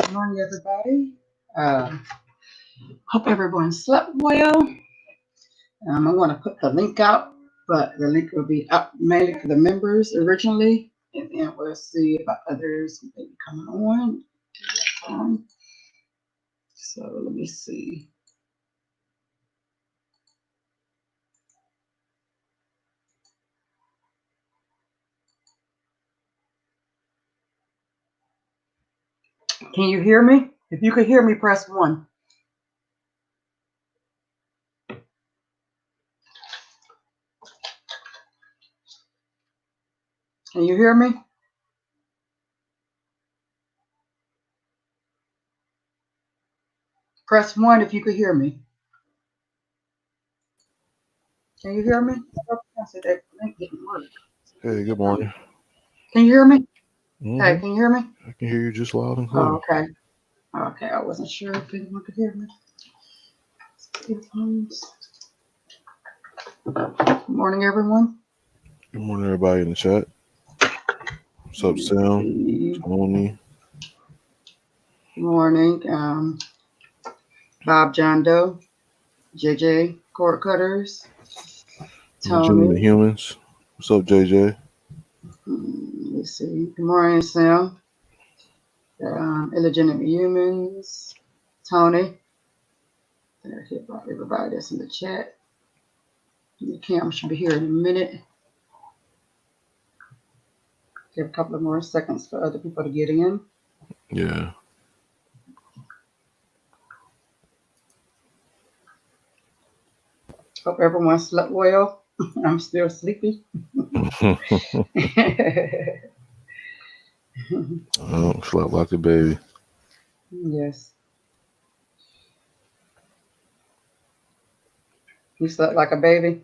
Good morning, everybody. Hope everyone slept well. I want to put the link out, but the link will be up mainly for the members originally, and then we'll see about others maybe coming on. So let me see. Can you hear me? If you could hear me, press 1. Can you hear me? Press 1 if you could hear me. Can you hear me? I said that link didn't work. Hey, good morning. Can you hear me? Mm-hmm. Hey, can you hear me? I can hear you just loud and clear. Oh, okay. Okay, I wasn't sure if anyone could hear me. Earphones. Good morning, everyone. Good morning, everybody in the chat. What's up, Sam? Tony. Good morning, Bob John Doe, JJ Cord Cutters, Legitimate Tony. Humans. What's up, JJ? Let's see. Good morning, Sam. Illegitimate Humans, Tony. Everybody that's in the chat. The cam should be here in a minute. Give a couple of more seconds for other people to get in. Yeah. Hope everyone slept well. I'm still sleepy. Oh, slept like a baby. Yes. You slept like a baby?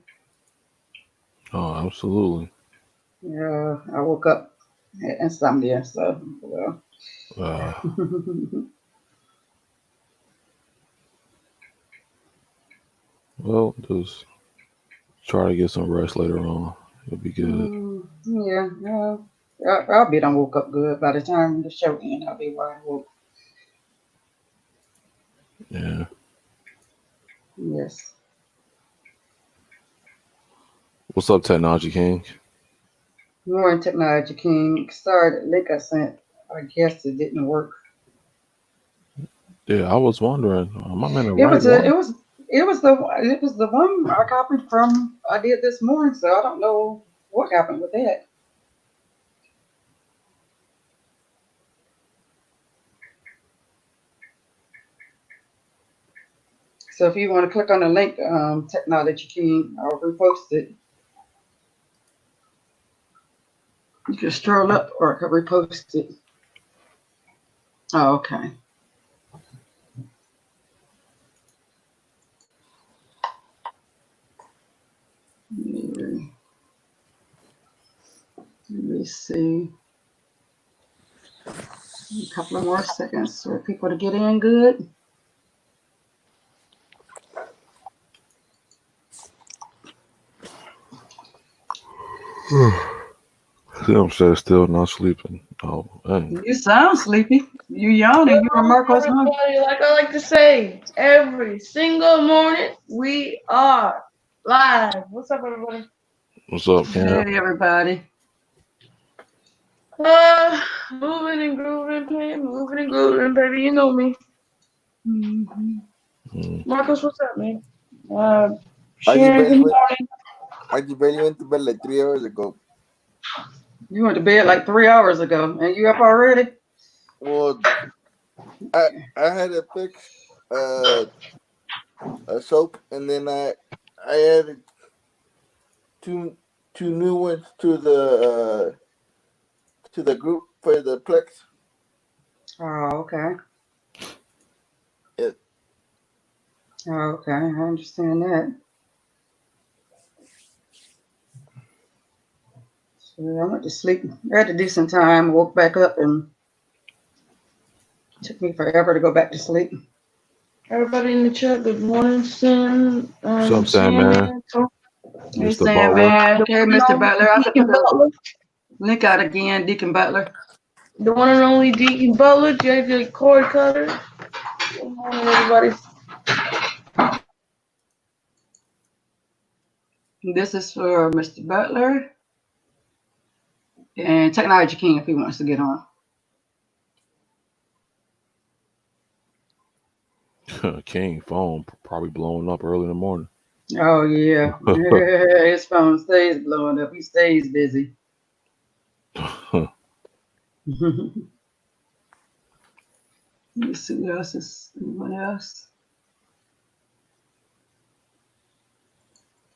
Oh, absolutely. Yeah, I woke up had insomnia, so well. Well, just try to get some rest later on. It'll be good. Yeah. I'll be done woke up good. By the time the show ends, I'll be wide awake. Yeah. Yes. What's up, Technology King? Morning, Technology King. Sorry, the link I sent, I guess it didn't work. Yeah, I was wondering. Am I in the It right was one? it was the one I copied from I did this morning, so I don't know what happened with that. So if you want to click on the link, Technology King, I'll repost it. You can stroll up or I can repost it. Oh, okay. Let me see. A couple of more seconds for people to get in good. I'm still not sleeping. Oh, dang. You sound sleepy. You yawning. You and Marcos home. Like I like to say, every single morning we are live. What's up, everybody? What's up, Cam? Hey, everybody. Moving and grooving, baby. You know me. Marcos, what's up, man? Sharon, good morning. I just barely went to bed like 3 hours ago. You went to bed like 3 hours ago, and you up already? Well, I had to fix a soap, and then I added two new ones to the group for the Plex. Oh, okay. Yeah. Oh, okay, I understand that. So I went to sleep. I had a decent time. Woke back up, and it took me forever to go back to sleep. Everybody in the chat, good morning, Sam. What's up, Sam, man? Hey, Mr. Sam, Butler. man. Okay, Mr. Butler. I put Deacon the Butler. link out again, Deacon Butler. The one and only Deacon Butler, JJ Cord Cutter. Good morning, everybody. This is for Mr. Butler and Technology King if he wants to get on. King phone probably blowing up early in the morning. Oh yeah. His phone stays blowing up. He stays busy. Let's see what else is anyone else.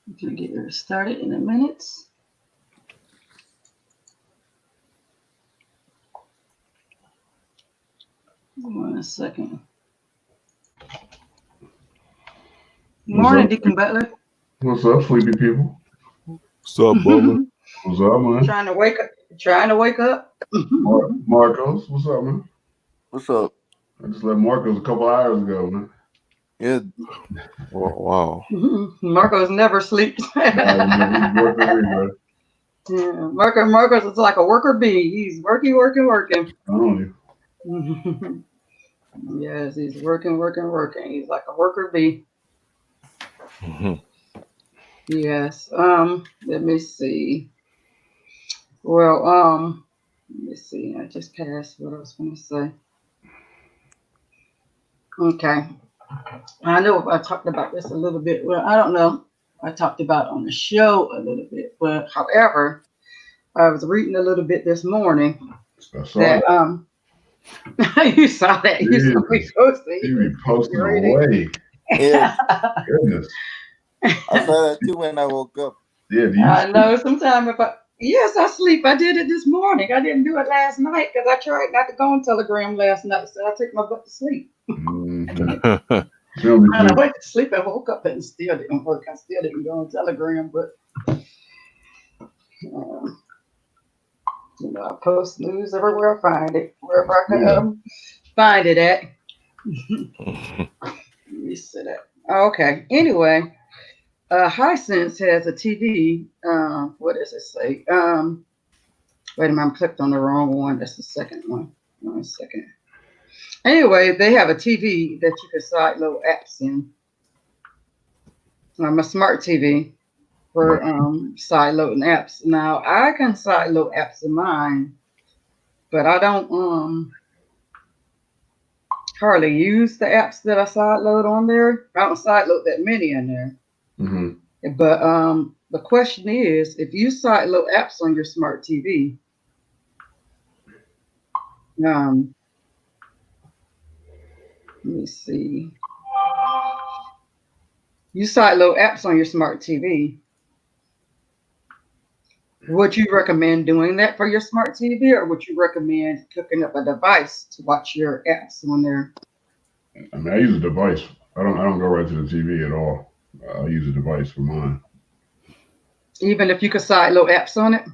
We're gonna get her started in a minute. 1 second. Morning, Deacon Butler. What's up, sleepy people? What's up, Butler? What's up, man? Trying to wake up. Marcos, what's up, man? What's up? I just left Marcos a couple hours ago, man. Yeah. Wow. Marcos never sleeps. He's working, Yeah, Marcos is like a worker bee. He's working. I don't know. Yes, he's working. He's like a worker bee. Yes. Let me see. Well, let me see. I just passed what I was going to say. Okay. I know I talked about this a little bit. Well, I don't know. I talked about it on the show a little bit, but however, I was reading a little bit this morning I saw that you saw that you Yeah. saw me posting. He be posting Reading. away. Yeah. Goodness. I saw that too when I woke up. Yeah, do you I know sometimes yes, I sleep. I did it this morning. I didn't do it last night because I tried not to go on Telegram last night, so I took my butt to sleep. Tell me, And I went to sleep and woke up and still didn't work. I still didn't go on Telegram, but I post news everywhere I find it, wherever I can find it at. Let me see that. Okay. Anyway, Hisense has a TV. What does it say? Wait a minute, I clicked on the wrong one. That's the second one. 1 second. Anyway, they have a TV that you can sideload apps in. A smart TV for sideloading apps. Now I can sideload apps in mine, but I don't hardly use the apps that I sideload on there. I don't sideload that many in there. Mm-hmm. But the question is, if you sideload apps on your smart TV, let me see. You sideload apps on your smart TV. Would you recommend doing that for your smart TV, or would you recommend hooking up a device to watch your apps on there? I mean, I use a device. I don't go right to the TV at all. I use a device for mine. Even if you could sideload apps on it?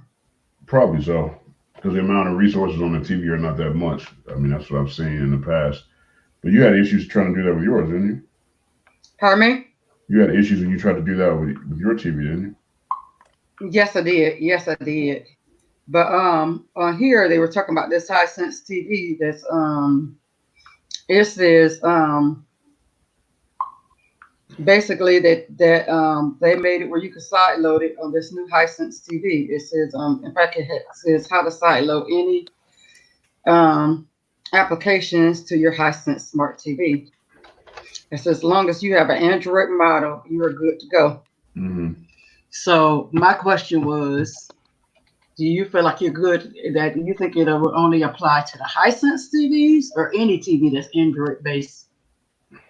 Probably so, because the amount of resources on the TV are not that much. I mean, that's what I've seen in the past. But you had issues trying to do that with yours, didn't you? Pardon me? You had issues when you tried to do that with your TV, didn't you? Yes, I did. But on here they were talking about this Hisense TV. That's it says basically that they made it where you can sideload it on this new Hisense TV. It says in fact it says how to sideload any applications to your Hisense smart TV. It says as long as you have an Android model, you are good to go. Mm-hmm. So my question was, do you feel like you're good? That you think it will only apply to the Hisense TVs or any TV that's Android based? What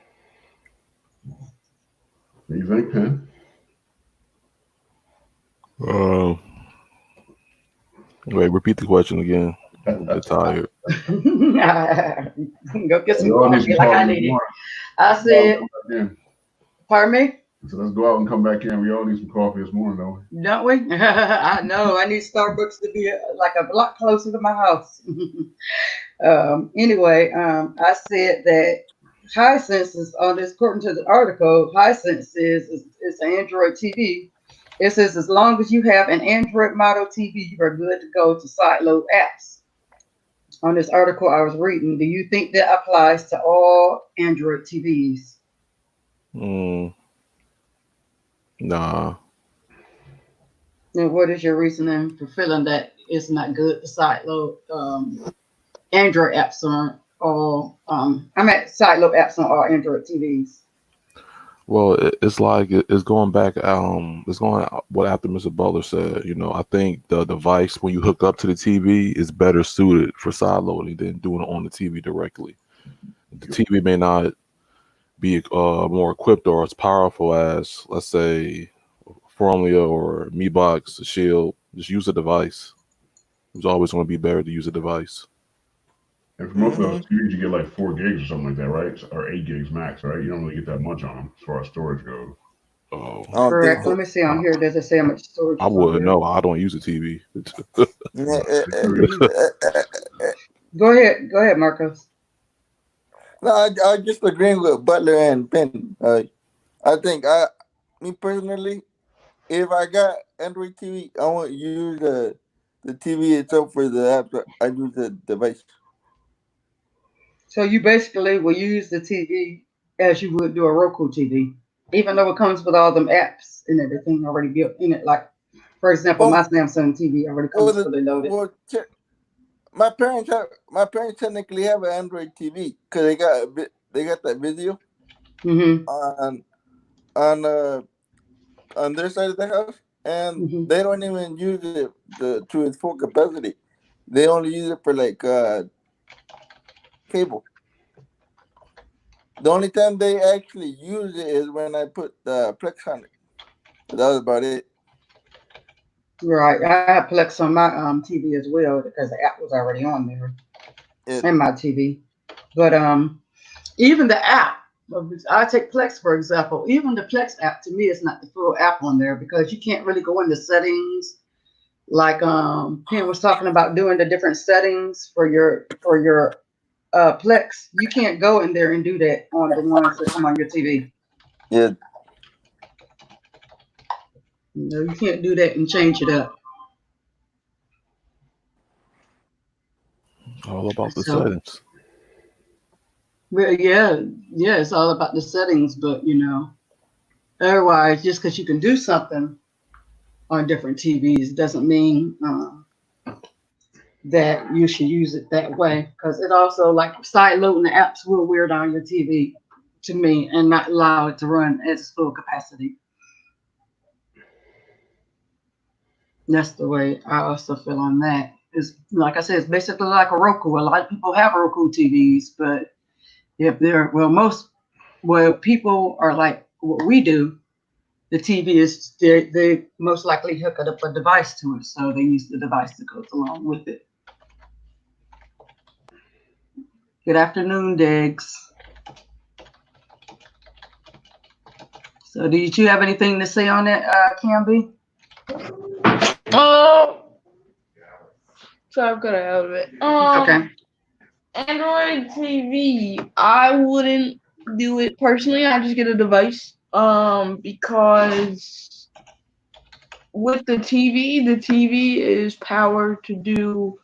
do you think, Pen? Wait, repeat the question again. I'm a bit tired. Go get some coffee like I need it. I said, pardon me? So let's go out and come back in. We all need some coffee this morning, don't we? Don't we? I know. I need Starbucks to be like a block closer to my house. Anyway, I said that Hisense is on this, according to the article, Hisense is an Android TV. It says as long as you have an Android model TV, you are good to go to sideload apps. on this article I was reading, do you think that applies to all Android TVs? Mm, nah. And what is your reasoning for feeling that it's not good to sideload Android apps on all? Sideload apps on all Android TVs. Well, it's like it's going back. It's going what after Mr. Butler said. I think the device when you hook up to the TV is better suited for side loading than doing it on the TV directly. The TV may not be more equipped or as powerful as, let's say, Formula or Mi Box, Shield. Just use the device. It's always going to be better to use a device. And for most of those TVs, you get like 4 gigs or something like that, right? Or 8 gigs max, right? You don't really get that much on them as far as storage goes. Oh, I don't think Correct. Let so. me see on here. Does it say how much storage I is on wouldn't there? know. I don't use a TV. Go ahead, Marcos. No, I just agreeing with Butler and Penn. Me personally, if I got Android TV, I won't use the TV itself for the app. I use the device. So you basically will use the TV as you would do a Roku TV, even though it comes with all them apps and everything already built in it. Like, for example, Well, my Samsung TV already well, comes fully loaded. my parents technically have an Android TV because they got that video Mm-hmm. on on uh on their side of the house, and Mm-hmm. they don't even use it to its full capacity. They only use it for like cable. The only time they actually use it is when I put the Plex on it. But that was about it. Right. I have Plex on my TV as well because the app was already on there It in my TV. But even the app, I take Plex for example. Even the Plex app to me is not the full app on there because you can't really go into settings like Ken was talking about doing the different settings for your Plex. You can't go in there and do that on the ones that come on your TV. yeah. No, you can't do that and change it up. All about the So, settings. well, yeah, it's all about the settings. But otherwise, just because you can do something on different TVs doesn't mean that you should use it that way. Because it also like side loading the apps will weird on your TV to me and not allow it to run at its full capacity. That's the way I also feel on that. It's like I said, it's basically like a Roku. A lot of people have Roku TVs, but if they're people are like what we do. The TV is they most likely hook up a device to it, so they use the device that goes along with it. Good afternoon, Diggs. So, did you have anything to say on that, Camby? So I've got out of it. Okay. Android TV, I wouldn't do it personally. I just get a device. Because with the TV is powered to do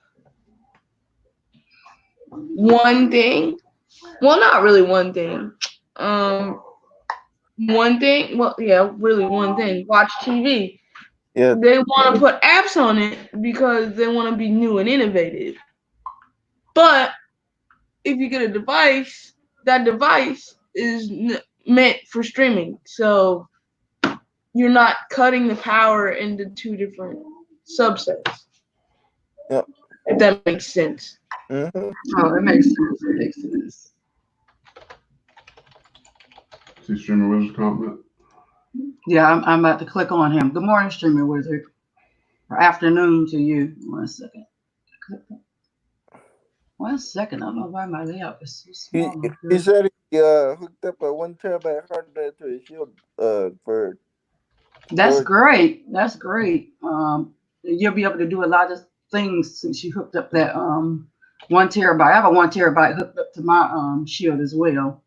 one thing. Well, not really one thing. One thing. Well, yeah, really one thing. Watch TV. Yeah. They want to put apps on it because they want to be new and innovative. But if you get a device, that device is meant for streaming. So you're not cutting the power into two different subsets. Yep. If that makes sense. Mm-hmm. Oh, it makes sense. It makes sense. See, Streamer Wizard's comment. Yeah, I'm about to click on him. Good morning, Streamer Wizard. Or afternoon to you. 1 second. I don't know why my layout is so He small. he said he hooked up a 1 terabyte hard drive to his Shield for That's storage. great. That's great. You'll be able to do a lot of things since you hooked up that 1 terabyte. I have a 1 terabyte hooked up to my Shield as well.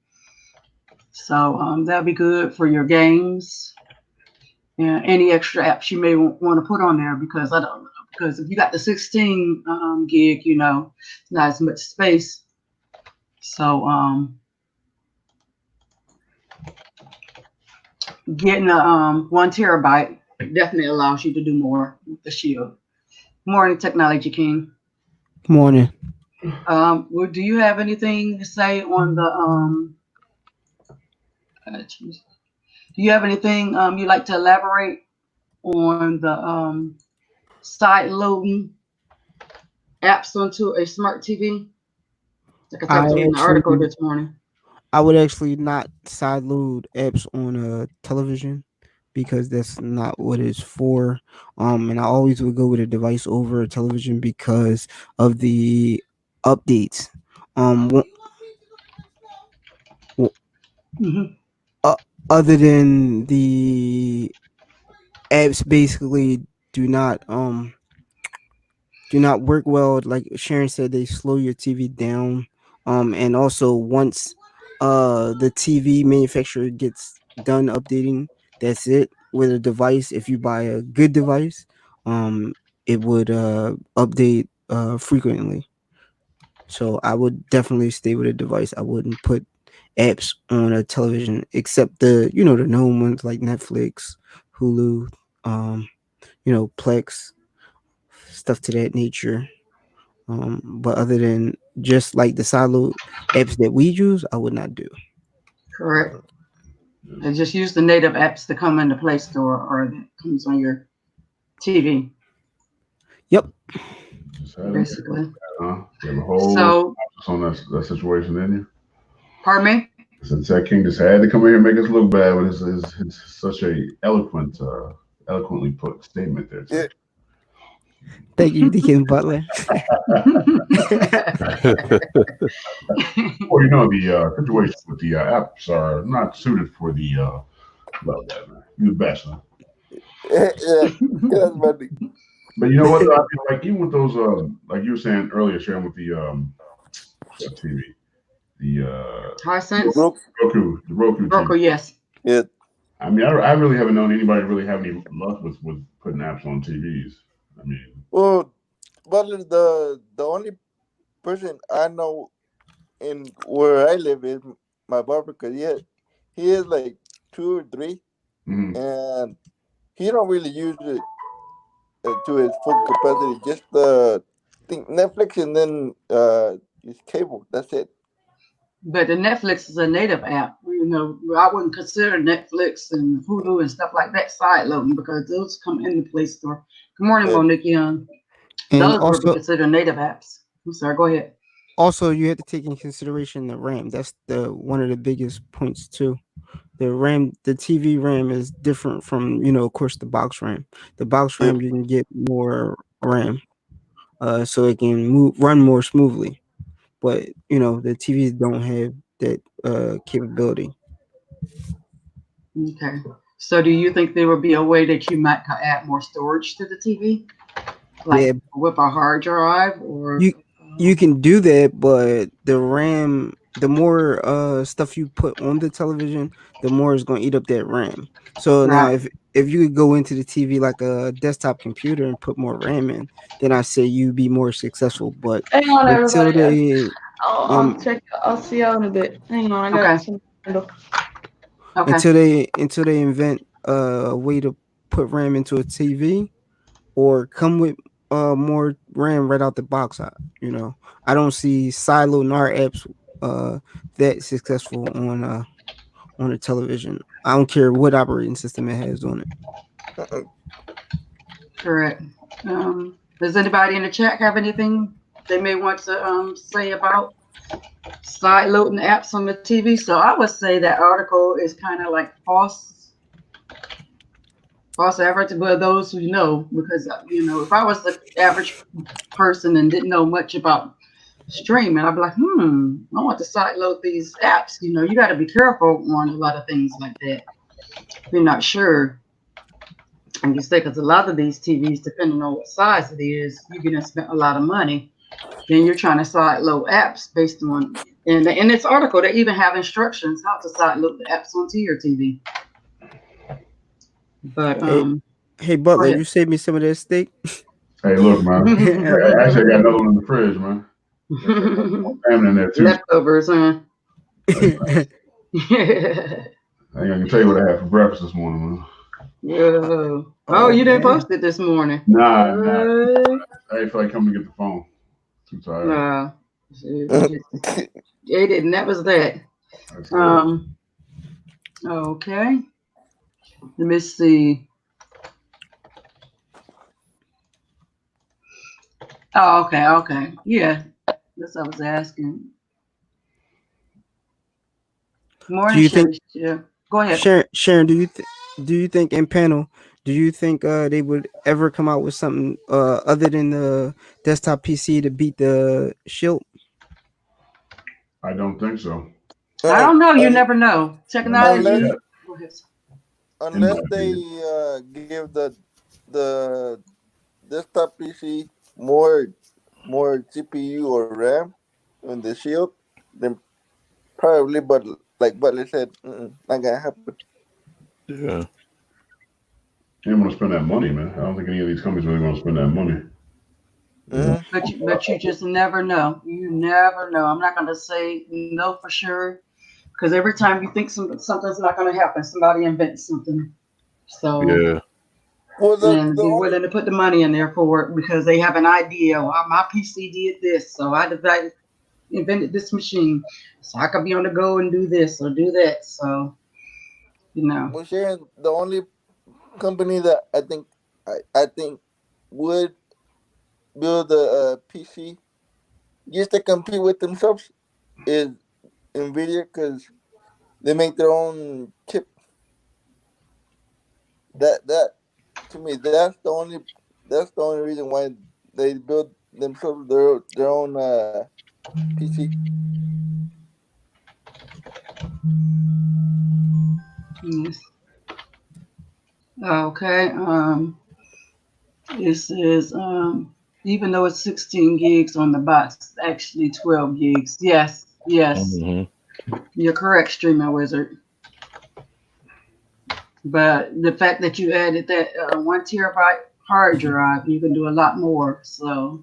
So that'll be good for your games and any extra apps you may want to put on there because I don't know. because if you got the 16 gig, it's not as much space. So getting a 1 terabyte definitely allows you to do more with the Shield. Morning, Technology King. Morning. Well, do you have anything to say on the do you have anything you'd like to elaborate on the side loading apps onto a smart TV? Like I said, I I was reading the article actually this morning. I would actually not sideload apps on a television because that's not what it's for. And I always would go with a device over a television because of the updates. Um, w- Hmm. uh, other than the apps basically do not do not work well. Like Sharon said, they slow your TV down. And also once the TV manufacturer gets done updating, that's it. With a device, if you buy a good device, it would update frequently. So I would definitely stay with a device. I wouldn't put apps on a television except the known ones like Netflix, Hulu, um, Plex, stuff to that nature. But other than just like the silo apps that we use, I would not do. Correct. And just use the native apps that come in the Play Store or that comes on your TV, Yep. Just had them, basically. huh? You have a whole So, on that situation, didn't you? pardon me? So Tech King just had to come in here and make us look bad, but it's such a eloquently put statement there, Yeah. Tech. Thank you, Deacon Butler. Well, the situation with the apps are not suited for the love that man. You the best, man. Yeah, that's funny. But you know what? Though? I feel like even with those, like you were saying earlier, Sharon, with the TV, the Hisense? Broke. The Roku TV. Roku, yes. Yeah. I mean, I really haven't known anybody really have any luck with putting apps on TVs. I mean, Well, Butler, the only person I know in where I live is my barber, because he has like two or three, mhm. and he don't really use it to its full capacity. Just think Netflix and then his cable. That's it. But the Netflix is a native app. I wouldn't consider Netflix and Hulu and stuff like that side loading because those come in the Play Store. Good morning, Yeah. Monique Young. And Those would be considered native apps. I'm sorry, go ahead. also you have to take in consideration the RAM. That's the one of the biggest points too. The RAM, the TV RAM is different from of course the box RAM. The box Yep. RAM you can get more RAM, so it can run more smoothly. But the TVs don't have that capability. Okay. So do you think there would be a way that you might add more storage to the TV? Like Yeah, with a hard drive or you you can do that, but the RAM, the more stuff you put on the television, the more it's going to eat up that RAM. So now right. if you could go into the TV like a desktop computer and put more RAM in, then I say you'd be more successful. But Hang on, until everybody. they I'll um check. I'll see y'all in a bit. Hang on, I got Okay. some. Okay. until they invent a way to put RAM into a TV or come with more RAM right out the box. I don't see Silo NAR apps that successful on a television. I don't care what operating system it has on it. Correct. Does anybody in the chat have anything they may want to say about side loading apps on the TV? So I would say that article is kind of like false advertising, but those who know, because if I was the average person and didn't know much about streaming, I'd be like, I want to side load these apps. You got to be careful on a lot of things like that. If you're not sure. And you say, because a lot of these TVs, depending on what size it is, you're going to spend a lot of money. Then you're trying to side load apps based on, and in this article, they even have instructions how to side load the apps onto your TV. But Hey, hey go Butler, ahead. you saved me some of that steak. Hey, look, man. Actually, I got another one in the fridge, man. Salmon in there too. Leftovers, huh? I ain't gonna tell you what I had for breakfast this morning, man. Yeah. Oh, Oh you didn't man. post it this morning. Nah, What? I ain't feel like coming to get the phone. Too tired. No. You just ate it, and that was that. That's it. Okay. Let me see. Oh, okay. Yeah. That's what I was asking. Do Morning, you think Sherry. Yeah. Go ahead. Sharon, do you think in panel, do you think they would ever come out with something other than the desktop PC to beat the Shield? I don't think so. I don't know. You Un- never know. Not unless yet, Technology. Go ahead. in my unless they opinion. give the desktop PC more CPU or RAM on the Shield, then probably. But like Butler said, not gonna happen. Yeah. They don't want to spend that money, man. I don't think any of these companies really want to spend that money. You know? Hmm But you just never know. You never know. I'm not gonna say no for sure because every time you think something's not gonna happen, somebody invents something. So Yeah. Well, and the be only willing to put the money in there for it because they have an idea. Well, my PC did this, so I decided invented this machine, so I could be on the go and do this or do that. So you know, well, Sharon, the only company that I think would build a PC just to compete with themselves is Nvidia because they make their own chip. That to me that's the only reason why they build themselves their own PC. yes. Okay. It says even though it's 16 gigs on the box, it's actually 12 gigs. Yes, Hmm. you're correct, Streamer Wizard. But the fact that you added that 1 terabyte hard drive, you can do a lot more. So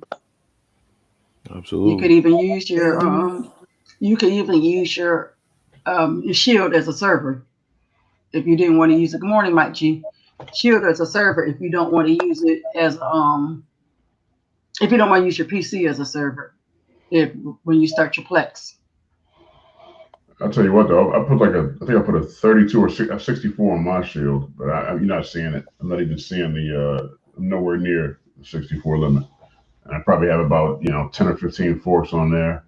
you could Absolutely. even use your Shield as a server if you didn't want to use it. Good morning, Mike G. Shield as a server if you don't want to use it as if you don't want to use your PC as a server if when you start your Plex. I'll tell you what, though. I think I put a 32 or a 64 on my Shield, but you're not seeing it. I'm not even seeing I'm nowhere near the 64 limit. And I probably have about 10 or 15 forks on there,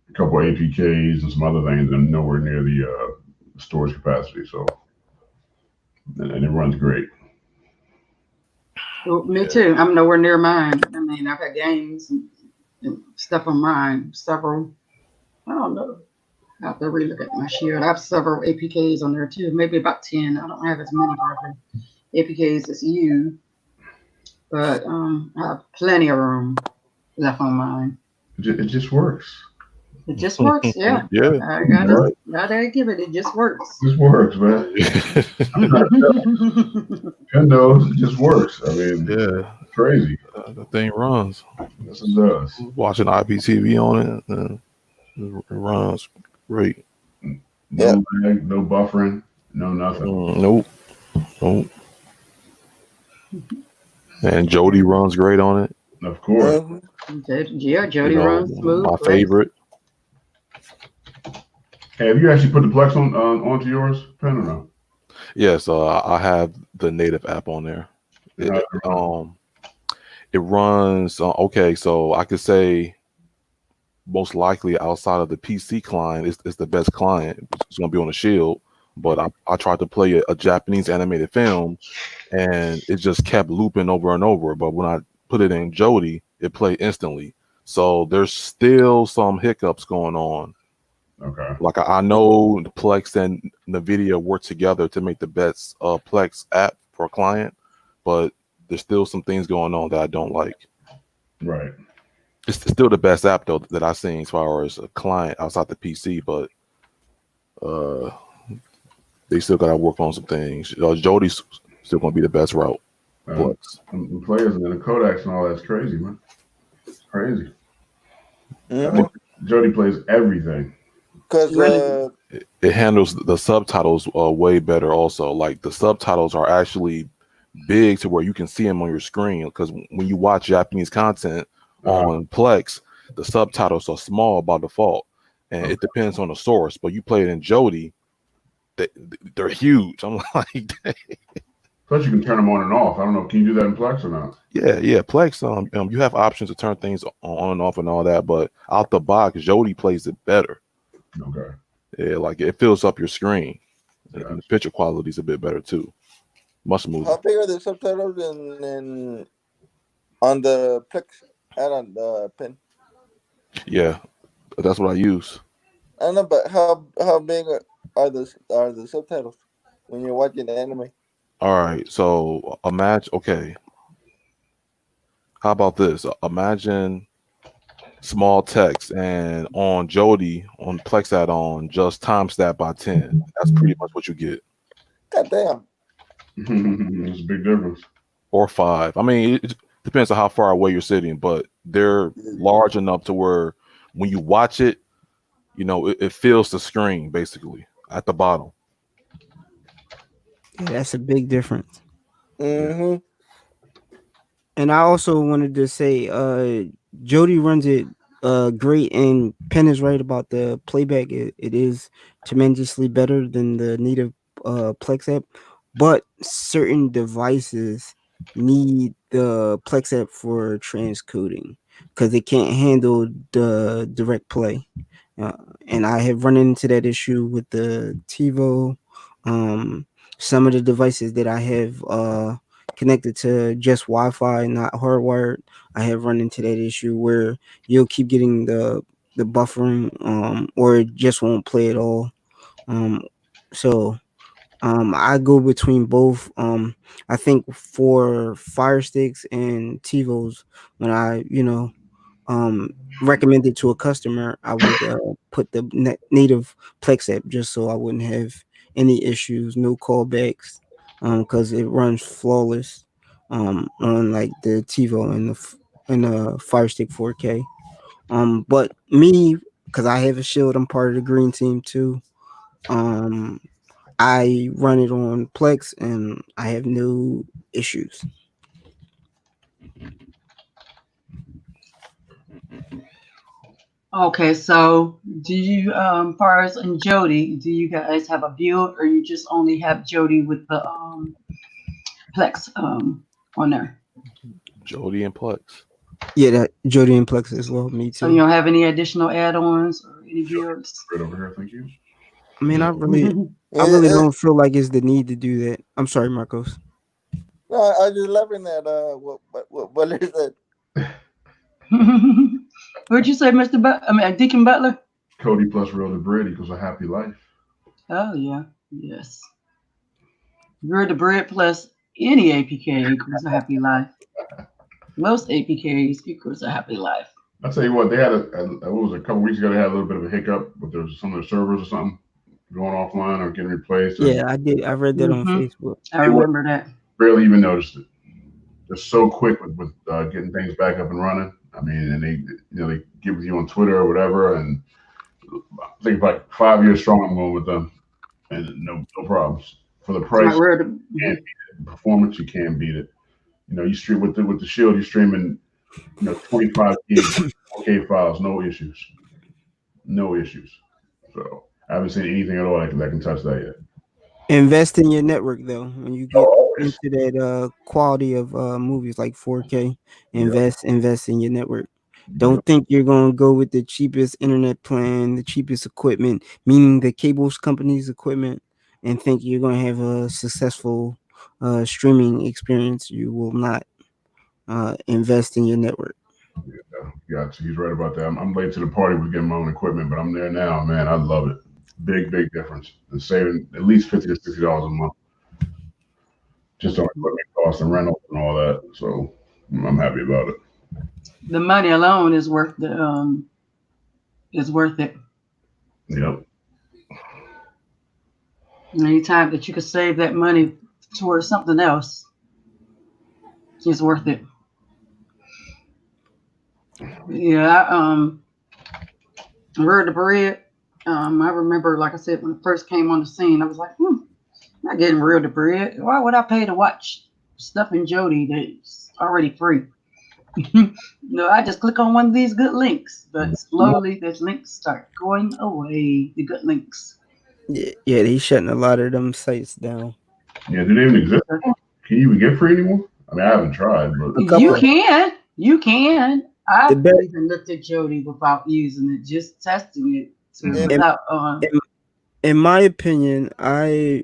a couple of APKs and some other things, and I'm nowhere near the storage capacity. So, and it runs great. Well, me Yeah. too. I'm nowhere near mine. I mean, I've had games and stuff on mine. Several. I don't know. I have to relook at my Shield. I have several APKs on there too. Maybe about 10. I don't have as many probably APKs as you, but I have plenty of room left on mine. It just works. It just works. Yeah, Yeah. I All right. gotta give it. It just works. It just works, man. I'm not Nintendo. It just works. I mean, Yeah. crazy. The thing runs. Yes, it does. Watching IPTV on it, and it runs great. Yep. No lag, no buffering, no nothing. Nope. Nope. And Jody runs great on it. Of course. hmm Yeah, You Jody know, runs smooth. my Flex. favorite. Hey, have you actually put the Plex onto yours, Pen, or no? Yes, I have the native app on there. And It, how's it, it run? it runs okay. So I could say most likely outside of the PC client, it's the best client. It's going to be on the Shield. But I tried to play a Japanese animated film, and it just kept looping over and over. But when I put it in Jody, it played instantly. So there's still some hiccups going on. Okay. Like I know the Plex and NVIDIA work together to make the best Plex app for a client, but there's still some things going on that I don't like. Right. It's still the best app though that I've seen as far as a client outside the PC, but they still got to work on some things. Jody's still going to be the best route. Plex. The players and the Kodaks and all that's crazy, man. It's crazy. I think Jody plays everything. Because Really? It handles the subtitles way better. Also, like the subtitles are actually big to where you can see them on your screen. Because when you watch Japanese content on Plex, the subtitles are small by default, and it depends on the source. But you play it in Jody, they're huge. I'm like, Plus, you can turn them on and off. I don't know. Can you do that in Plex or not? yeah. Plex, you have options to turn things on and off and all that, but out the box, Jody plays it better. Okay. Yeah, like it fills up your screen, Gotcha. and the picture quality is a bit better too. Much smoother. how big are the subtitles in on the Plex add-on the pen? Yeah, that's what I use. I don't know, but how big are the subtitles when you're watching anime? All right, so imagine. Okay, how about this? Imagine small text, and on Jody on Plex add-on, just times that by 10. That's pretty much what you get, God damn. It's a big difference. or 5. I mean, it depends on how far away you're sitting, but they're large enough to where when you watch it, it fills the screen basically at the bottom. Yeah, that's a big difference. Mm-hmm. And I also wanted to say, Jody runs it great, and Penn is right about the playback. It is tremendously better than the native Plex app, but certain devices need the Plex app for transcoding because it can't handle the direct play. Uh, and I have run into that issue with the TiVo. Um, some of the devices that I have connected to just Wi-Fi, not hardwired, I have run into that issue where you'll keep getting the buffering, or it just won't play at all. Um, so I go between both. I think for Fire Sticks and TiVos, when I um recommend it to a customer, I would put the native Plex app just so I wouldn't have any issues, no callbacks, because it runs flawless on like the TiVo and the Fire Stick 4K. But me, because I have a Shield, I'm part of the green team too. Um, I run it on Plex and I have no issues. Okay, so do you, Fars and Jody, do you guys have a build, or you just only have Jody with the Plex on there? Jody and Plex. Yeah, that Jody and Plex as well. Me So you too. don't have any additional add-ons or any builds? Right over here, thank you. I mean, I really Uh, don't feel like it's the need to do that. I'm sorry, Marcos. no, I was just laughing at what is that? What'd you say, Mr. Deacon Butler? Cody plus Real to Bread equals a happy life. Oh yeah, yes. Bread to bread plus any APK equals a happy life. Most APKs equals a happy life. I tell you what, they had what was it, a couple weeks ago. They had a little bit of a hiccup with some of their servers or something going offline or getting replaced, and Yeah, I did. I read that on Facebook. I they remember that. barely even noticed it. They're so quick with getting things back up and running. I mean, and they get with you on Twitter or whatever, and I think about 5 years strong I'm going with them, and no problems for the So I price. read. You can't beat it. Performance, you can't beat it. You stream with the Shield, you're streaming 25 gig 4K files, no issues, no issues. So I haven't seen anything at all that can touch that yet. Invest in your network though. When you Oh, get always. into that quality of movies like 4K, Yep. invest in your network. Yep. Don't think you're gonna go with the cheapest internet plan, the cheapest equipment, meaning the cables company's equipment, and think you're gonna have a successful streaming experience. You will not. Invest in your network. Yeah, he's right about that. I'm late to the party with getting my own equipment, but I'm there now, man. I love it. Big difference. And saving at least $50 to $60 a month just on equipment costs and rentals and all that. So I'm happy about it. The money alone is worth it. Yep. Anytime that you could save that money towards something else, It's worth it. Yeah, Word the Bread. I remember, like I said, when it first came on the scene, I was like, not getting Real the Bread. Why would I pay to watch stuff in Jody that's already free? No, I just click on one of these good links, but slowly those links start going away. The good links. Yeah, yeah, they shutting a lot of them sites down. Yeah, do they even exist? Can you even get free anymore? I mean, I haven't tried, but A You couple. can. You can. The I've best, even looked at Jody without using it, just testing it to And in, without in, in my opinion, I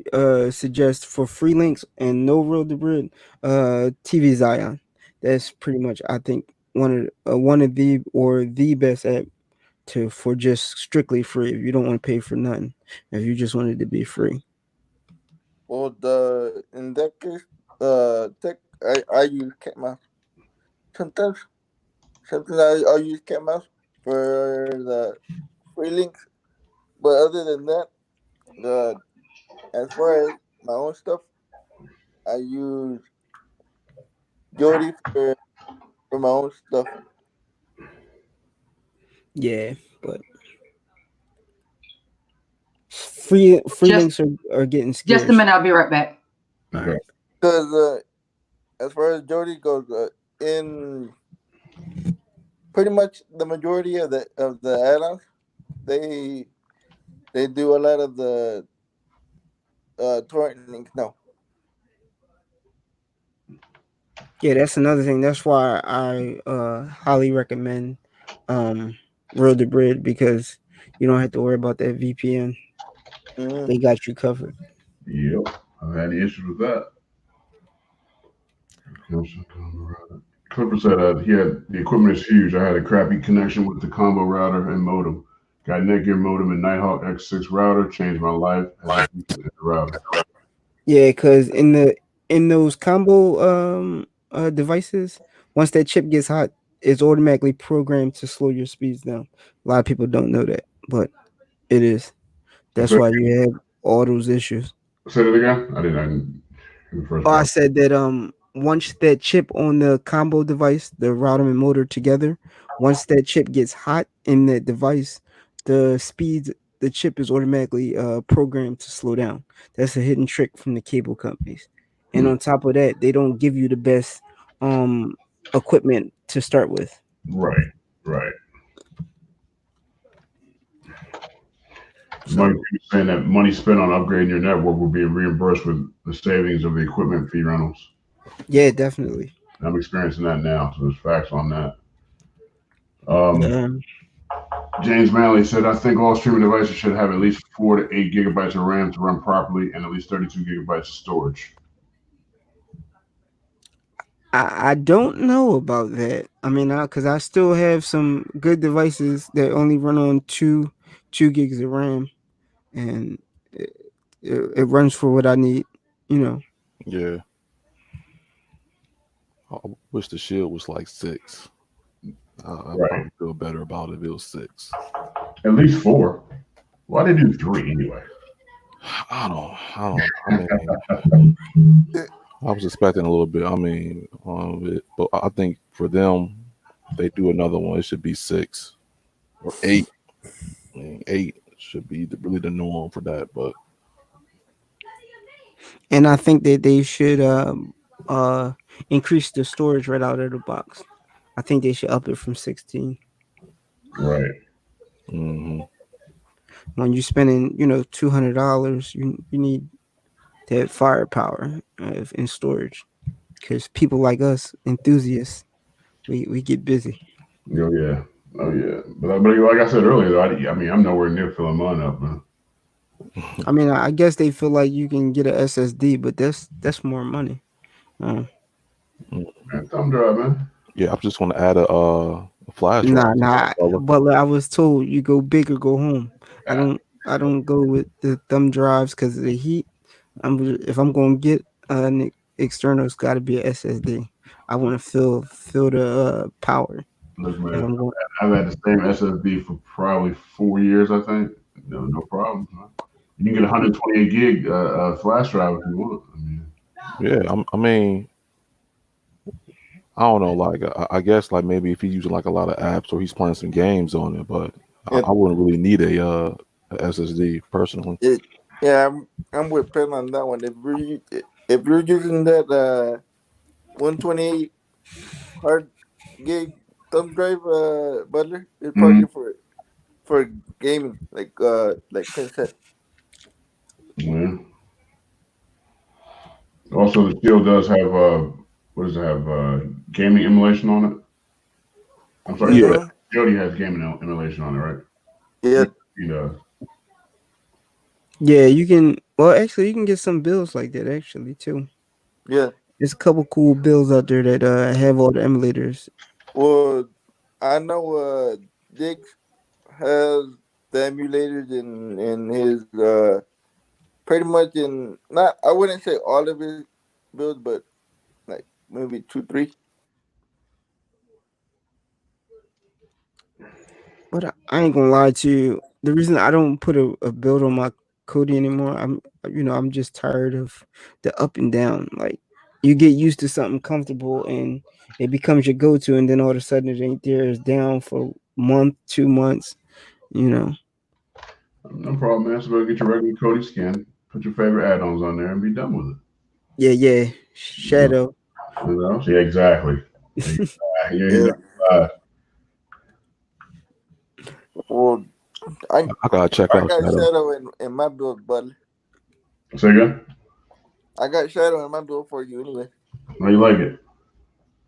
suggest for free links and no real to bread, TV Zion. That's pretty much, I think, one of the or the best app to for just strictly free. If you don't want to pay for nothing, if you just want it to be free. well, the in that case, tech I use cat mouse. Sometimes I use cat mouse for the free links, but other than that, the as far as my own stuff, I use Jody for my own stuff. Yeah, but free just links are getting just a scarce. minute. I'll be right back. All okay. right. Because as far as Jody goes, in pretty much the majority of the add-ons, they they do a lot of the torrent links now. Yeah, that's another thing. That's why I highly recommend um Real to Bread because you don't have to worry about that VPN. Mm-hmm. They got you covered. Yep. I've had any issues with that. Clipper said he had the equipment is huge. I had a crappy connection with the combo router and modem. Got Netgear modem and Nighthawk X6 router. Changed my life. As a the router. Yeah, because in those combo devices, once that chip gets hot, it's automatically programmed to slow your speeds down. A lot of people don't know that, but it is. That's So, why you have all those issues. say that again. I didn't hear the first Oh, I part. said that once that chip on the combo device, the router and motor together, once that chip gets hot in that device, the speeds the chip is automatically programmed to slow down. That's a hidden trick from the cable companies. And Hmm. on top of that, they don't give you the best um equipment to start with. Right. Right. Mike So was saying that money spent on upgrading your network will be reimbursed with the savings of the equipment fee rentals. yeah, definitely. I'm experiencing that now, so there's facts on that. Um, Yeah. James Manley said, I think all streaming devices should have at least 4 to 8 gigabytes of RAM to run properly and at least 32 gigabytes of storage. I don't know about that. I mean, because I still have some good devices that only run on two gigs of RAM, and it runs for what I need. You know. Yeah, I wish the shield was like 6. I'd Right. probably feel better about it if it was 6. At least 4. Why they do 3 anyway? I don't. I mean, I was expecting a little bit. I mean, but I think for them, if they do another one, it should be 6 or 8. I mean, 8 should be really the norm for that. But And I think that they should uh increase the storage right out of the box. I think they should up it from 16. Right. hmm When you're spending, $200, you need that firepower in storage. Because people like us, enthusiasts, we get busy. Oh, yeah. Oh, yeah. But like I said earlier, though, I mean, I'm nowhere near filling mine up, man. I mean, I guess they feel like you can get a SSD, but that's more money. Uh, Man, thumb drive, man. yeah, I'm just gonna add a flash nah, drive to nah. that, brother. But I was told you go big or go home. I don't go with the thumb drives because of the heat. If I'm gonna get an external, it's got to be a SSD. I want to feel the power Look, if man, I'm going. I've had the same SSD for probably 4 years, I think. No problem, man. You can get 128 gig flash drive if you want. I mean, Yeah, I mean, I don't know. Like I guess like maybe if he's using like a lot of apps or he's playing some games on it, but Yeah, I wouldn't really need a SSD personally. it, yeah, I'm with Pen on that one. If you're using that 128 hard gig thumb drive, Butler, it's Hmm. probably for gaming, like Pen said. Yeah. Also, the Shield does have what does it have? Gaming emulation on it. I'm sorry, Yeah, Mm-hmm. Jody has gaming emulation on it, right? Yeah, Yeah, he does. Yeah, you can. Well, actually, you can get some bills like that actually too. yeah. There's a couple cool bills out there that have all the emulators. Well, I know Dick has the emulators in his pretty much in not I wouldn't say all of his builds, but like maybe two, three. But I ain't gonna lie to you. The reason I don't put a build on my Cody anymore, I'm just tired of the up and down. Like you get used to something comfortable and it becomes your go-to, and then all of a sudden it ain't there. It's down for a month, 2 months. You know. No problem, man. So go get your regular Cody skin, put your favorite add-ons on there, and be done with it. Yeah, yeah. You know, Shadow. Yeah, exactly. Yeah, he's Yeah. uh, Well, I I gotta check I out got Shadow. Shadow in my build, but say again. I got Shadow in my build for you anyway. How you like it?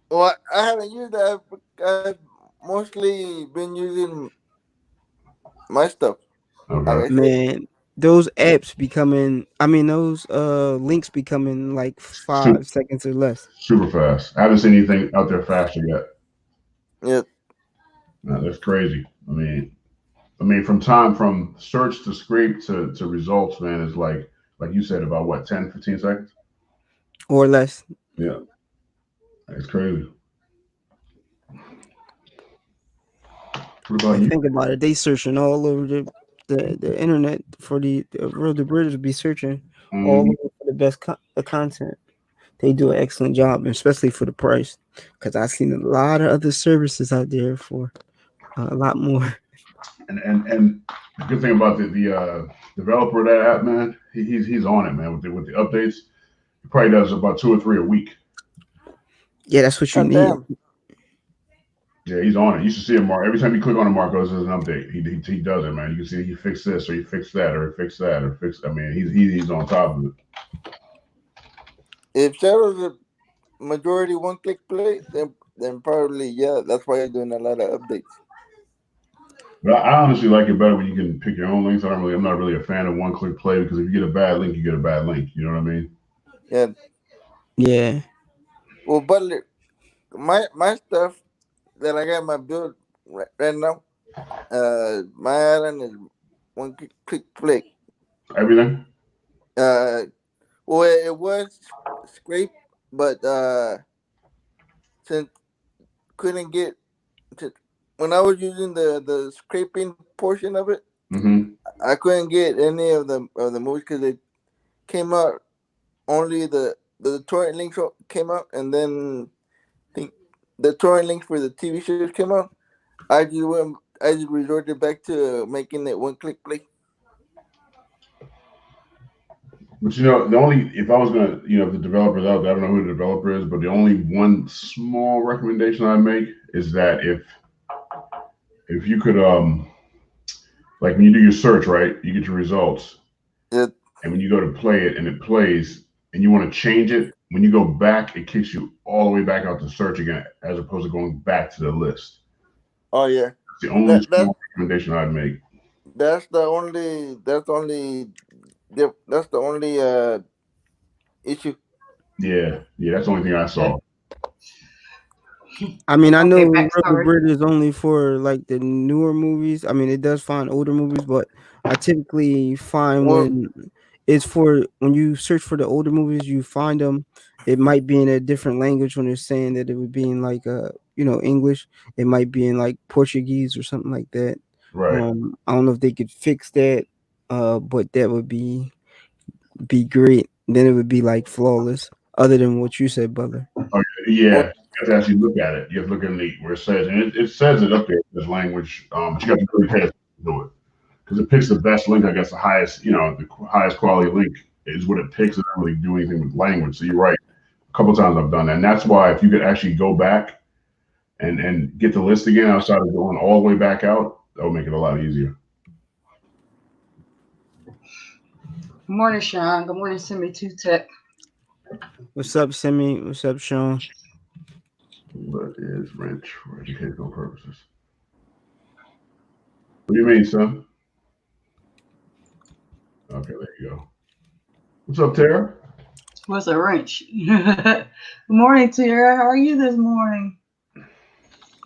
Well, I haven't used that. I've mostly been using my stuff. Like I Okay. said, Man, those apps becoming. I mean, those links becoming like Super, 5 seconds or less. super fast. I haven't seen anything out there faster yet. yeah, No, that's crazy. I mean, from search to scrape to results, man, is like you said, about what, 10, 15 seconds? Or less. Yeah, it's crazy. What about And you? think about it, they searching all over the internet for the British be searching all Mm, over for the best content. They do an excellent job, especially for the price. Because I've seen a lot of other services out there for a lot more. and the good thing about the developer of that app, man, he's on it, man, with the updates. He probably does about two or three a week. Yeah, that's what you God need. damn. Yeah, he's on it. You should see him, Mark. Every time you click on it, Marcos, there's an update. He does it, man. You can see he fixed this, or he fixed that, or he fixed that, or fixed. I mean, he's on top of it. If Shadow's a majority one click play, then probably yeah. That's why you're doing a lot of updates. But I honestly like it better when you can pick your own links. I'm not really a fan of one click play because if you get a bad link, you get a bad link. You know what I mean? Yeah. Yeah. Well, Butler, my stuff that I got in my build right now, my island is one click play. Everything. Uh, well, it was scrape, but since couldn't get to, when I was using the scraping portion of it, Mm-hmm. I couldn't get any of the movies because it came out only the torrent links came out, and then think the torrent links for the TV shows came out. I just resorted back to making it one click play. But the only if I was gonna, if the developer's out there, I don't know who the developer is, but the only one small recommendation I make is that if you could like when you do your search, right, you get your results, It, and when you go to play it and it plays, and you want to change it, when you go back, it kicks you all the way back out to search again, as opposed to going back to the list. oh yeah, It's the only that that small recommendation I'd make. that's the only issue. Yeah, that's the only thing I saw. I mean, I Okay, know backstory. RotoBrit is only for like the newer movies. I mean, it does find older movies, but I typically find Well, when it's for when you search for the older movies, you find them. It might be in a different language when they're saying that it would be in like English. It might be in like Portuguese or something like that. Right. I don't know if they could fix that, but that would be great. Then it would be like flawless. Other than what you said, brother. Oh, well, yeah. have to actually look at it. You have to look at where it says, and it says it up there as language, but you have to really pay attention to it because it picks the best link. I guess the highest, the highest quality link is what it picks. It doesn't really do anything with language. So you're right. A couple of times I've done that, and that's why if you could actually go back and get the list again outside of going all the way back out, that would make it a lot easier. Good morning, Sean. Good morning, Simi Two Tech. What's up, Simi? What's up, Sean? What is wrench for educational purposes? What do you mean, son? Okay, there you go. What's up, Tara? What's a wrench? Good morning, Tara. How are you this morning?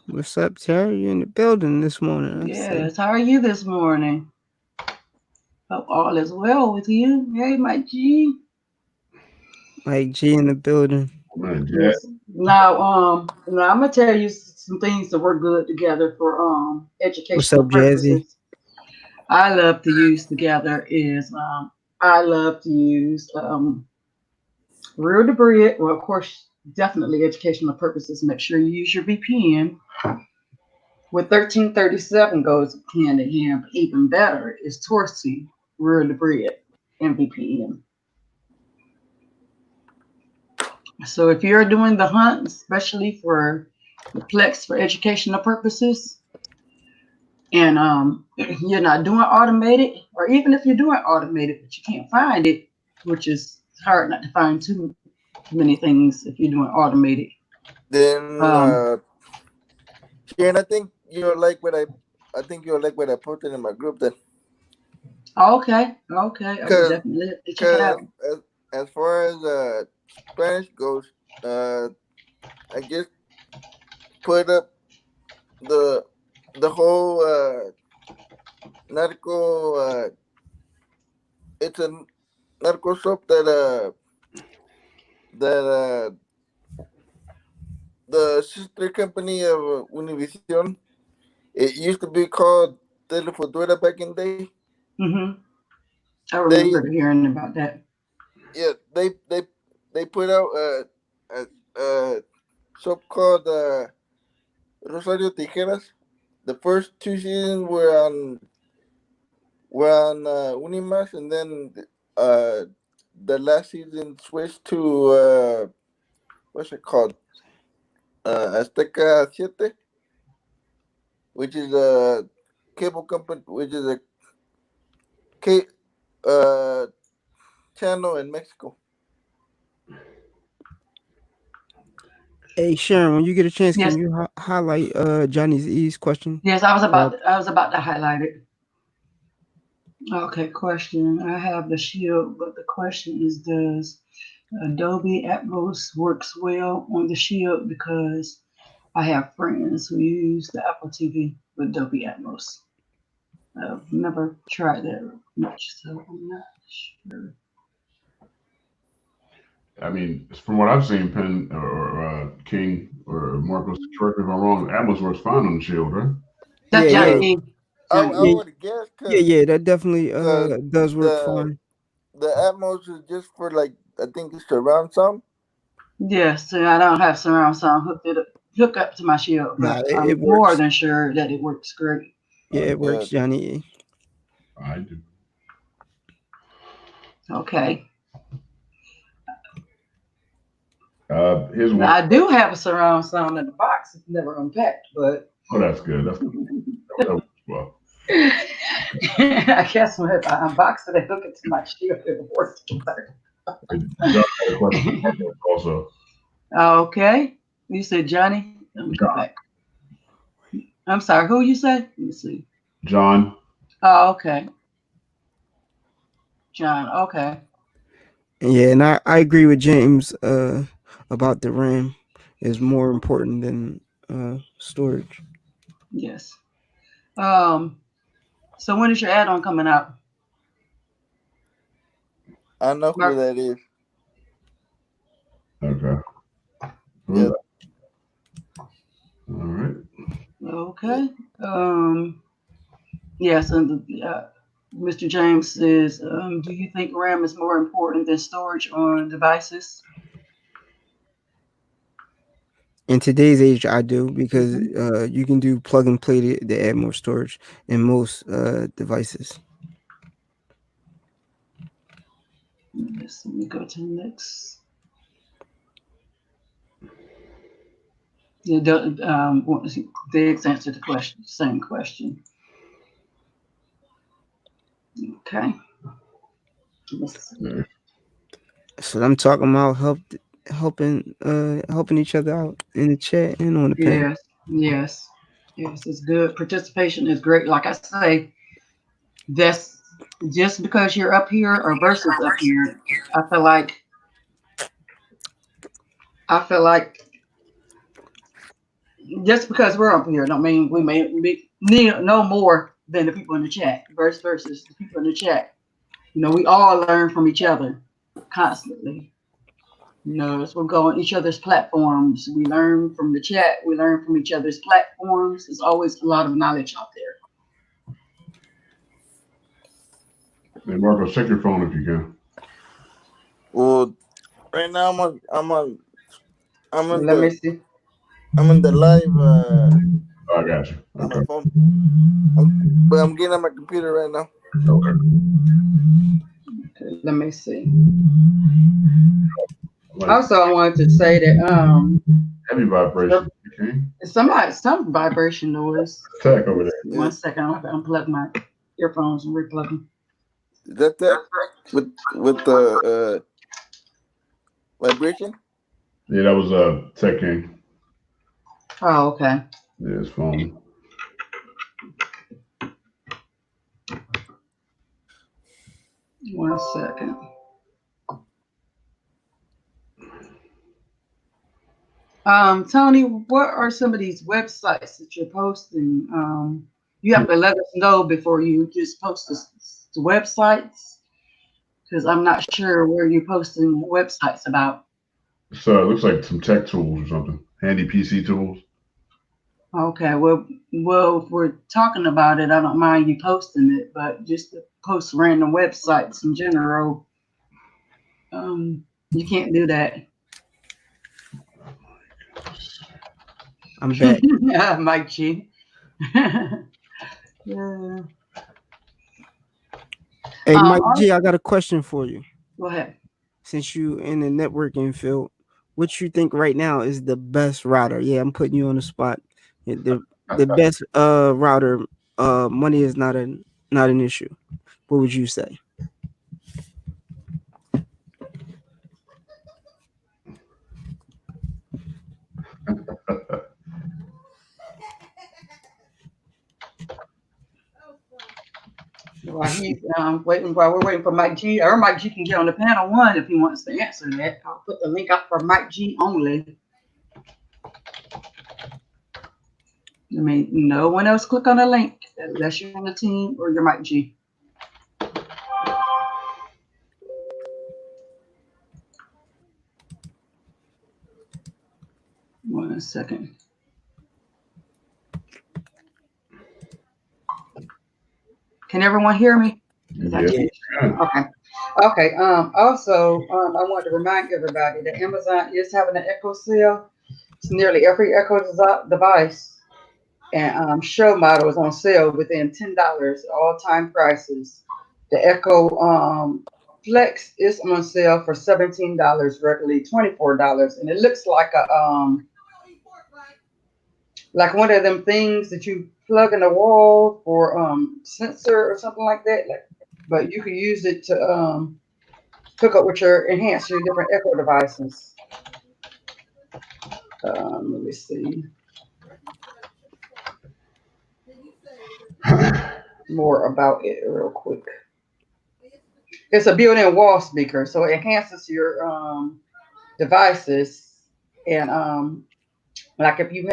What's up, Terry? You in the building this morning? Yes. How are you this morning? Hope all is well with you. Hey, Mike G. Mike G in the building. Yes. Now, I'm gonna tell you some things that work good together for educational purposes. I love to use together is I love to use real debris. Well, of course, definitely educational purposes. Make sure you use your VPN. With 1337 goes hand in hand, but even better is Torsi, real debris, and VPN. So if you're doing the hunt, especially for the Plex for educational purposes, and you're not doing automated, or even if you're doing automated but you can't find it, which is hard not to find too many things if you're doing automated. Then Sharon, I think you're like what I posted in my group then. Okay. I will definitely check it out. As far as Spanish goes, I just put up the whole narco. It's a narco soap that the sister company of Univision. It used to be called Telefutura back in the day. Mm-hmm. I remember hearing about that. Yeah, they put out a soap called Rosario Tijeras. The first 2 seasons were on Unimas, and then the last season switched to what's it called? Azteca 7, which is a cable company, which is a channel in Mexico. Hey Sharon, when you get a chance, can you highlight Johnny's E's question? Yes, I was about to highlight it. Okay, question. I have the Shield, but the question is, does Adobe Atmos works well on the Shield? Because I have friends who use the Apple TV with Adobe Atmos. I've never tried that much, so I'm not sure. I mean, from what I've seen, Penn or King or Marcos, correct me if I'm wrong, Atmos works fine on the Shield, right? That's Johnny E. I would guess. Yeah, that definitely does work fine. The Atmos is just for I think it's surround sound. Yes, I don't have surround sound hook up to my Shield, but I'm more than sure that it works great. Yeah, it works, Johnny E. I do. Okay. Here's one. I do have a surround sound in the box. It's never unpacked, but that's good. That's good. That works well. I guess when I unbox it, I hook it to my Shield. It works better. Also. Okay. You said Johnny? Let me go back. I'm sorry. Who you said? Let me see. John. Oh, okay. John. Okay. Yeah, and I agree with James about the RAM is more important than storage. Yes. So when is your add-on coming out? I know who that is. Okay. Yep. All right. Okay. Yes, and Mr. James says, do you think RAM is more important than storage on devices? In today's age, I do because you can do plug and play to add more storage in most devices. Let's see, let me go to the next. They answered the question, same question. Okay. Let's see. So I'm talking about helping each other out in the chat and on the panel. Yes, yes, yes, it's good. Participation is great. Like I say, that's just because you're up here or versus up here. I feel like I feel like just because we're up here don't mean we may be need no more than the people in the chat. Versus the people in the chat. We all learn from each other constantly. As we go on each other's platforms, we learn from the chat. We learn from each other's platforms. There's always a lot of knowledge out Hey, Marcos, check your phone if you can. Well, right now I'm there. in Let me see. the live Oh, I got you. on my Okay. phone. But I'm getting on my computer right now. Okay. Okay, let me see. Also, I wanted to say that Heavy vibration. Okay. some vibration noise. Tech over there. One second, I'll unplug my earphones and replug them. Is that with the vibration? Yeah, that was Tech King. Oh, okay. Yeah, his phone. One second. Tony, what are some of these websites that you're posting? You have to let us know before you just post the websites, because I'm not sure where you're posting websites about. So it looks like some tech tools or something. Handy PC tools. Okay, well, if we're talking about it, I don't mind you posting it, but just to post random websites in general, you can't do that. I'm back. Mike G. Yeah. Hey, Mike Um, G, I got a question for you. Go ahead. Since you in the networking field, what you think right now is the best router? Yeah, I'm putting you on the spot. Yeah, the best router. Money is not an issue. What would you say? While we're waiting for Mike G, or Mike G can get on the panel one if he wants to answer that. I'll put the link up for Mike G only. I mean, no one else click on the link unless you're on the team or you're Mike G. One second. Can everyone hear me? Yeah. Okay. Okay. Also, I want to remind everybody that Amazon is having an Echo sale. It's nearly every Echo device and show model is on sale within $10, all-time prices. The Echo Flex is on sale for $17, regularly $24, and it looks like one of them things that you plug in the wall for sensor or something like that. But you can use it to hook up with enhance your different Echo devices. Let me see more about it real quick. It's a built-in wall speaker, so it enhances your devices. And like if you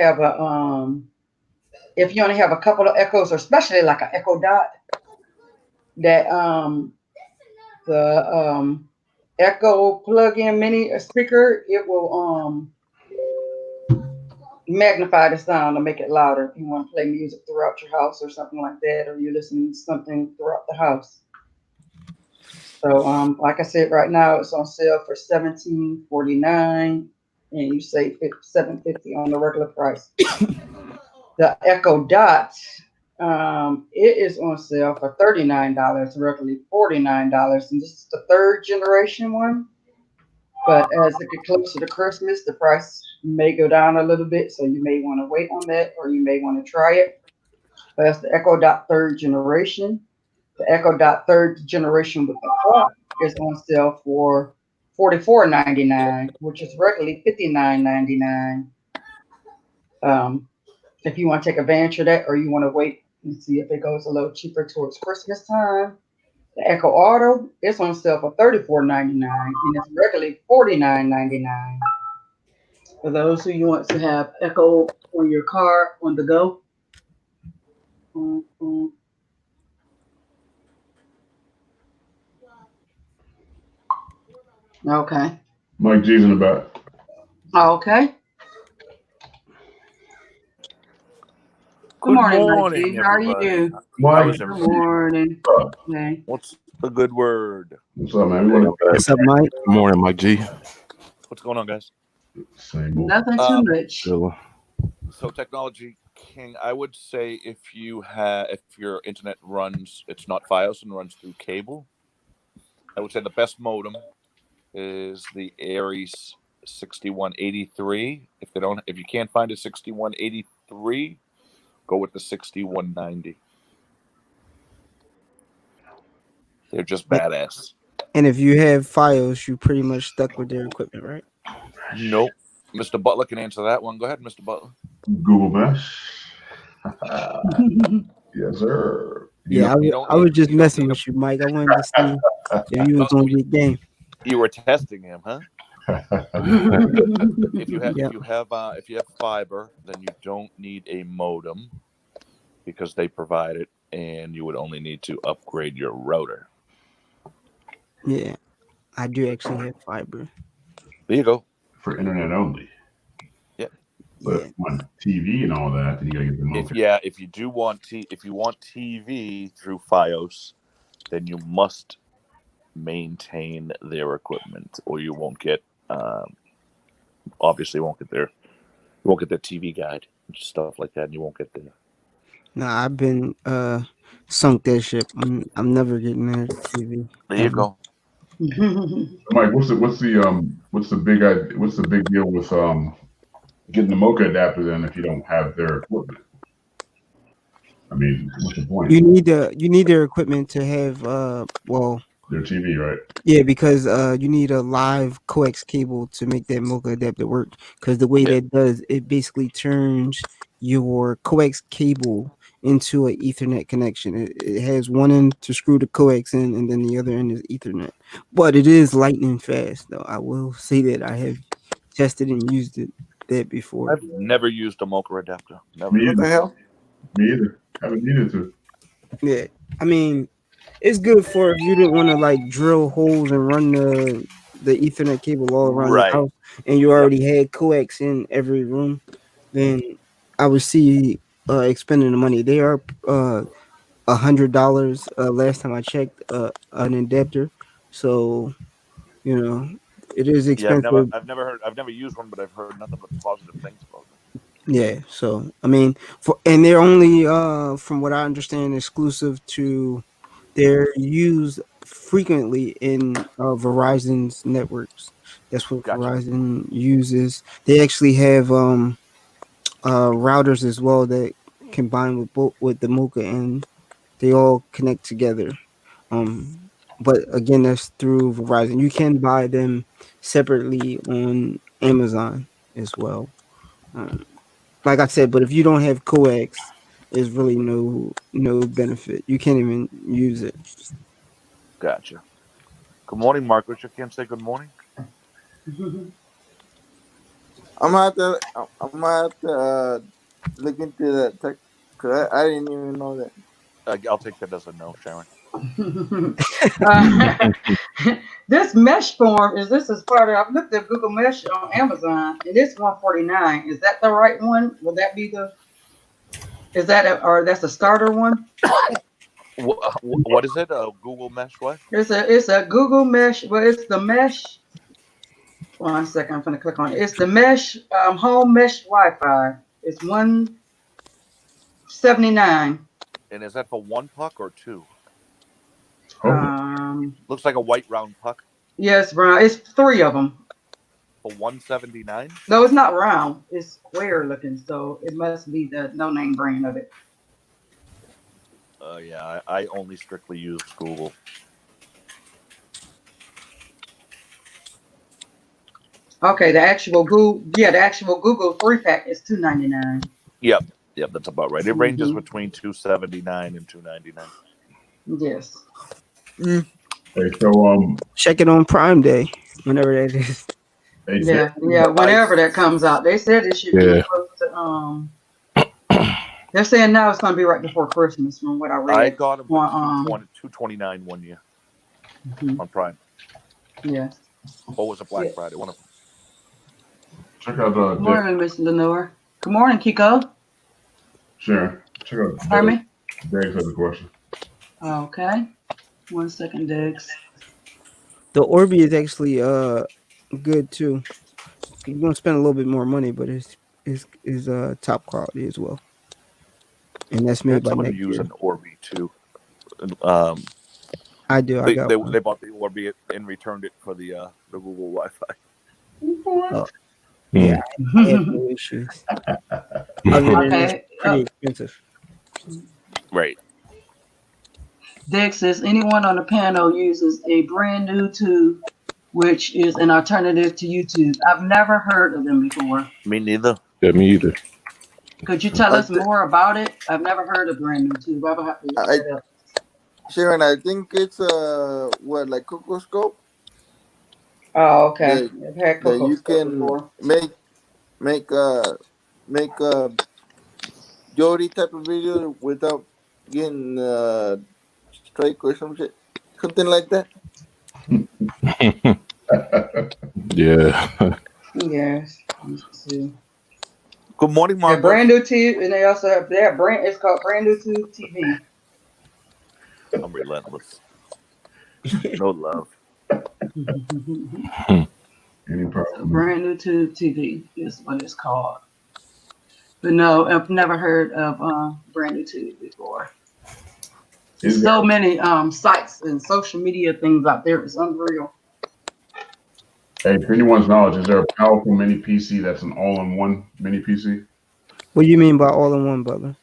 only have a couple of Echoes, or especially like an Echo Dot, that the Echo plug-in mini speaker, it will magnify the sound to make it louder if you want to play music throughout your house or something like that, or you're listening to something throughout the house. So like I said, right now it's on sale for $17.49. and you save $7.50 on the regular price. The Echo Dot, it is on sale for $39, regularly $49, and this is the third generation one. But as it get closer to Christmas, the price may go down a little bit, so you may want to wait on that, or you may want to try it. But that's the Echo Dot third generation. The Echo Dot third generation with the clock is on sale for $44.99, which is regularly $59.99. Um, if you want to take advantage of that, or you want to wait and see if it goes a little cheaper towards Christmas time, the Echo Auto is on sale for $34.99 and it's regularly $49.99. For those who you want to have Echo on your car on the go. Mm. Okay. Mike G's in the back. Okay. Good Good morning, Mike morning, G. How are everybody. you? How Mike, is Good everybody? morning. uh, Okay. What's the good word? what's up, man? We Hey, want I'm back. What's up, Mike? Good morning, Mike G. What's going on, guys? to same old. Nothing too Um, much. Chilla. so Technology King, I would say if your internet runs, it's not FiOS and runs through cable, I would say the best modem is the Aries 6183. If you can't find a 6183, go with the 6190. They're just badass. And if you have FiOS, you pretty much stuck with their equipment, right? Nope. Mr. Butler can answer that one. Go ahead, Mr. Butler. Google Mesh. Yes, sir. Yeah, You don't I need was just you don't messing need a with you, Mike. I wanted to see if you was oh, on your game. you were testing him, huh? Yeah. If you have fiber, then you don't need a modem because they provide it, and you would only need to upgrade your router. Yeah. I do actually have fiber. There you go. For internet only. Yeah. But if Yeah. you want TV and all that, then you gotta get the mocha. If you want TV through FiOS, then you must maintain their equipment, or you won't get obviously won't get their TV guide and stuff like that, and you won't get the. Nah, I've been sunk that ship. I'm never getting their TV There you ever. go. Mike, what's the big deal with getting the mocha adapter then if you don't have their equipment? I mean, what's the point? You need their equipment to have well, Their TV, right? yeah, because you need a live coax cable to make that mocha adapter work. Because the way Yeah. that does, it basically turns your coax cable into an Ethernet connection. It has one end to screw the coax in, and then the other end is Ethernet. But it is lightning fast, though. I will say that I have tested and used that before. I've never used a Mocha adapter. Me Never. What the either. hell? Me either. Haven't needed to. Yeah, I mean, it's good for if you didn't want to like drill holes and run the Ethernet cable all around your Right. house, and you Yep. already had coax in every room. Then I would see expending the money. They are $100 last time I checked an adapter, so you know it is Yeah, expensive. I've never used one, but I've heard nothing but positive things about them. Yeah, so I mean, and they're only from what I understand exclusive to. They're used frequently in Verizon's networks. That's what Gotcha. Verizon uses. They actually have routers as well that combine with both with the Mocha, and they all connect together. But again, that's through Verizon. You can buy them separately on Amazon as well. Um, like I said, but if you don't have coax, there's really no benefit. You can't even use it. Gotcha. Good morning, Marcus. You can't say good morning. I'm gonna have to look into that tech because I didn't even know that. I'll take that as a no, Sharon. Uh, this mesh form is this is part of I've looked at Google Mesh on Amazon and it's 149. Is that the right one? Will that be the is that or that's a starter one? What is it? Google Mesh? What? It's a Google Mesh, but it's the mesh. 1 second. I'm gonna click on it. It's the mesh home mesh Wi-Fi. It's 179. And is that for one puck or two? Oh, Looks like a white round puck Yes, brown. It's three of them. for 179. No, it's not round. It's square looking, so it must be the no name brand of it. Yeah, I only strictly use Google. Okay, the actual Google, yeah, the actual Google 3-pack is $2.99. Yep, that's about right. It ranges Mm-hmm. between 279 and 299. Yes. hey, so Check it on Prime Day, whenever that is. hey, Yeah, Dick, whenever that comes out. They said it should be Yeah. close to they're saying now it's gonna be right before Christmas from what I I read. got them for On 229 one year mhm. on Prime. Yes. Or was it Black Yeah. Friday? One of them. check out Good Dick. morning, Miss Lenore. Good morning, Kiko. Sharon, check out Pardon Dick. me? Diggs has a question. Okay. 1 second, Diggs. The Orbi is actually good too. You're gonna spend a little bit more money, but it's top quality as well, and that's I made had by someone use Netgear. an Orbi too. I do. I They, got they one. they bought the Orbi and returned it for the Google Wi-Fi. Oh, yeah, Mm. I have no issues. Other than it's Okay. pretty expensive. Right. Diggs says anyone on the panel uses a brand new tube, which is an alternative to YouTube. I've never heard of them before. Me neither. Yeah, me either. Could you tell I us th- more about it? I've never heard of brand new tube. I will have to look I that up. Sharon, I think it's what like Coco Scope Oh, okay. that I've had Cocoa you stuff can before. make make Jody type of video without getting strike or some shit, something like that. Yeah. Yes. Let's see. Good morning, Yeah, Margot. brand new tube, and they also have their brand. It's called Brand New Tube TV. I'm relentless. No love. Any So problem? Brand New Tube TV is what it's called. But no, I've never heard of Brand New Tube before. There's Is so many sites and social media things out there. It's unreal. Hey, for anyone's knowledge, is there a powerful mini PC that's an all-in-one mini PC? What do you mean by all in one, brother?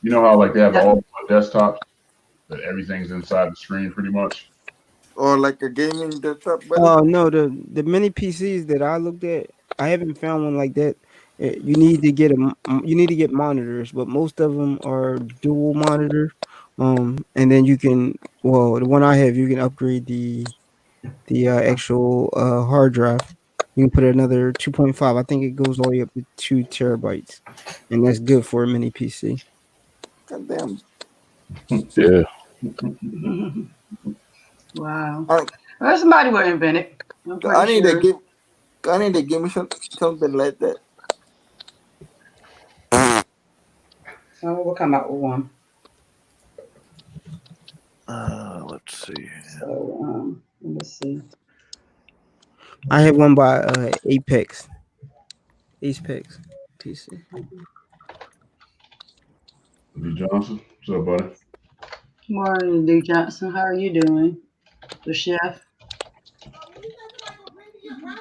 You know how like they have Yeah. all-in-one desktops that everything's inside the screen pretty much? Or like a gaming desktop, buddy. Oh no, the mini PCs that I looked at, I haven't found one like that. You need to get you need to get monitors, but most of them are dual monitor. And then you can, well, the one I have, you can upgrade the actual hard drive. You can put another 2.5. I think it goes all the way up to 2 terabytes, and that's good for a mini PC. God damn. Yeah. Wow. I, Well, somebody would invent it. I'm pretty I need to sure. give I need to give me something like that. Someone will come out with one. Let's see. So let me see. I have one by Apex PC. D. Johnson, what's up, buddy? Morning, D. Johnson. How are you doing? The chef.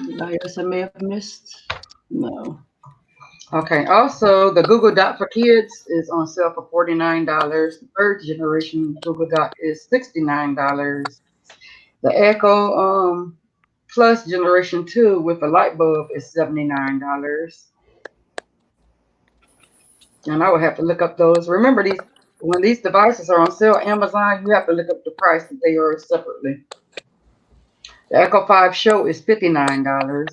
Anybody else I may have missed? No. Okay. Also, the Google Doc for Kids is on sale for $49. The third generation Google Doc is $69. The Echo Plus Generation 2 with a light bulb is $79. And I would have to look up those. Remember, these when these devices are on sale, Amazon, you have to look up the price that they are separately. The Echo 5 Show is $59,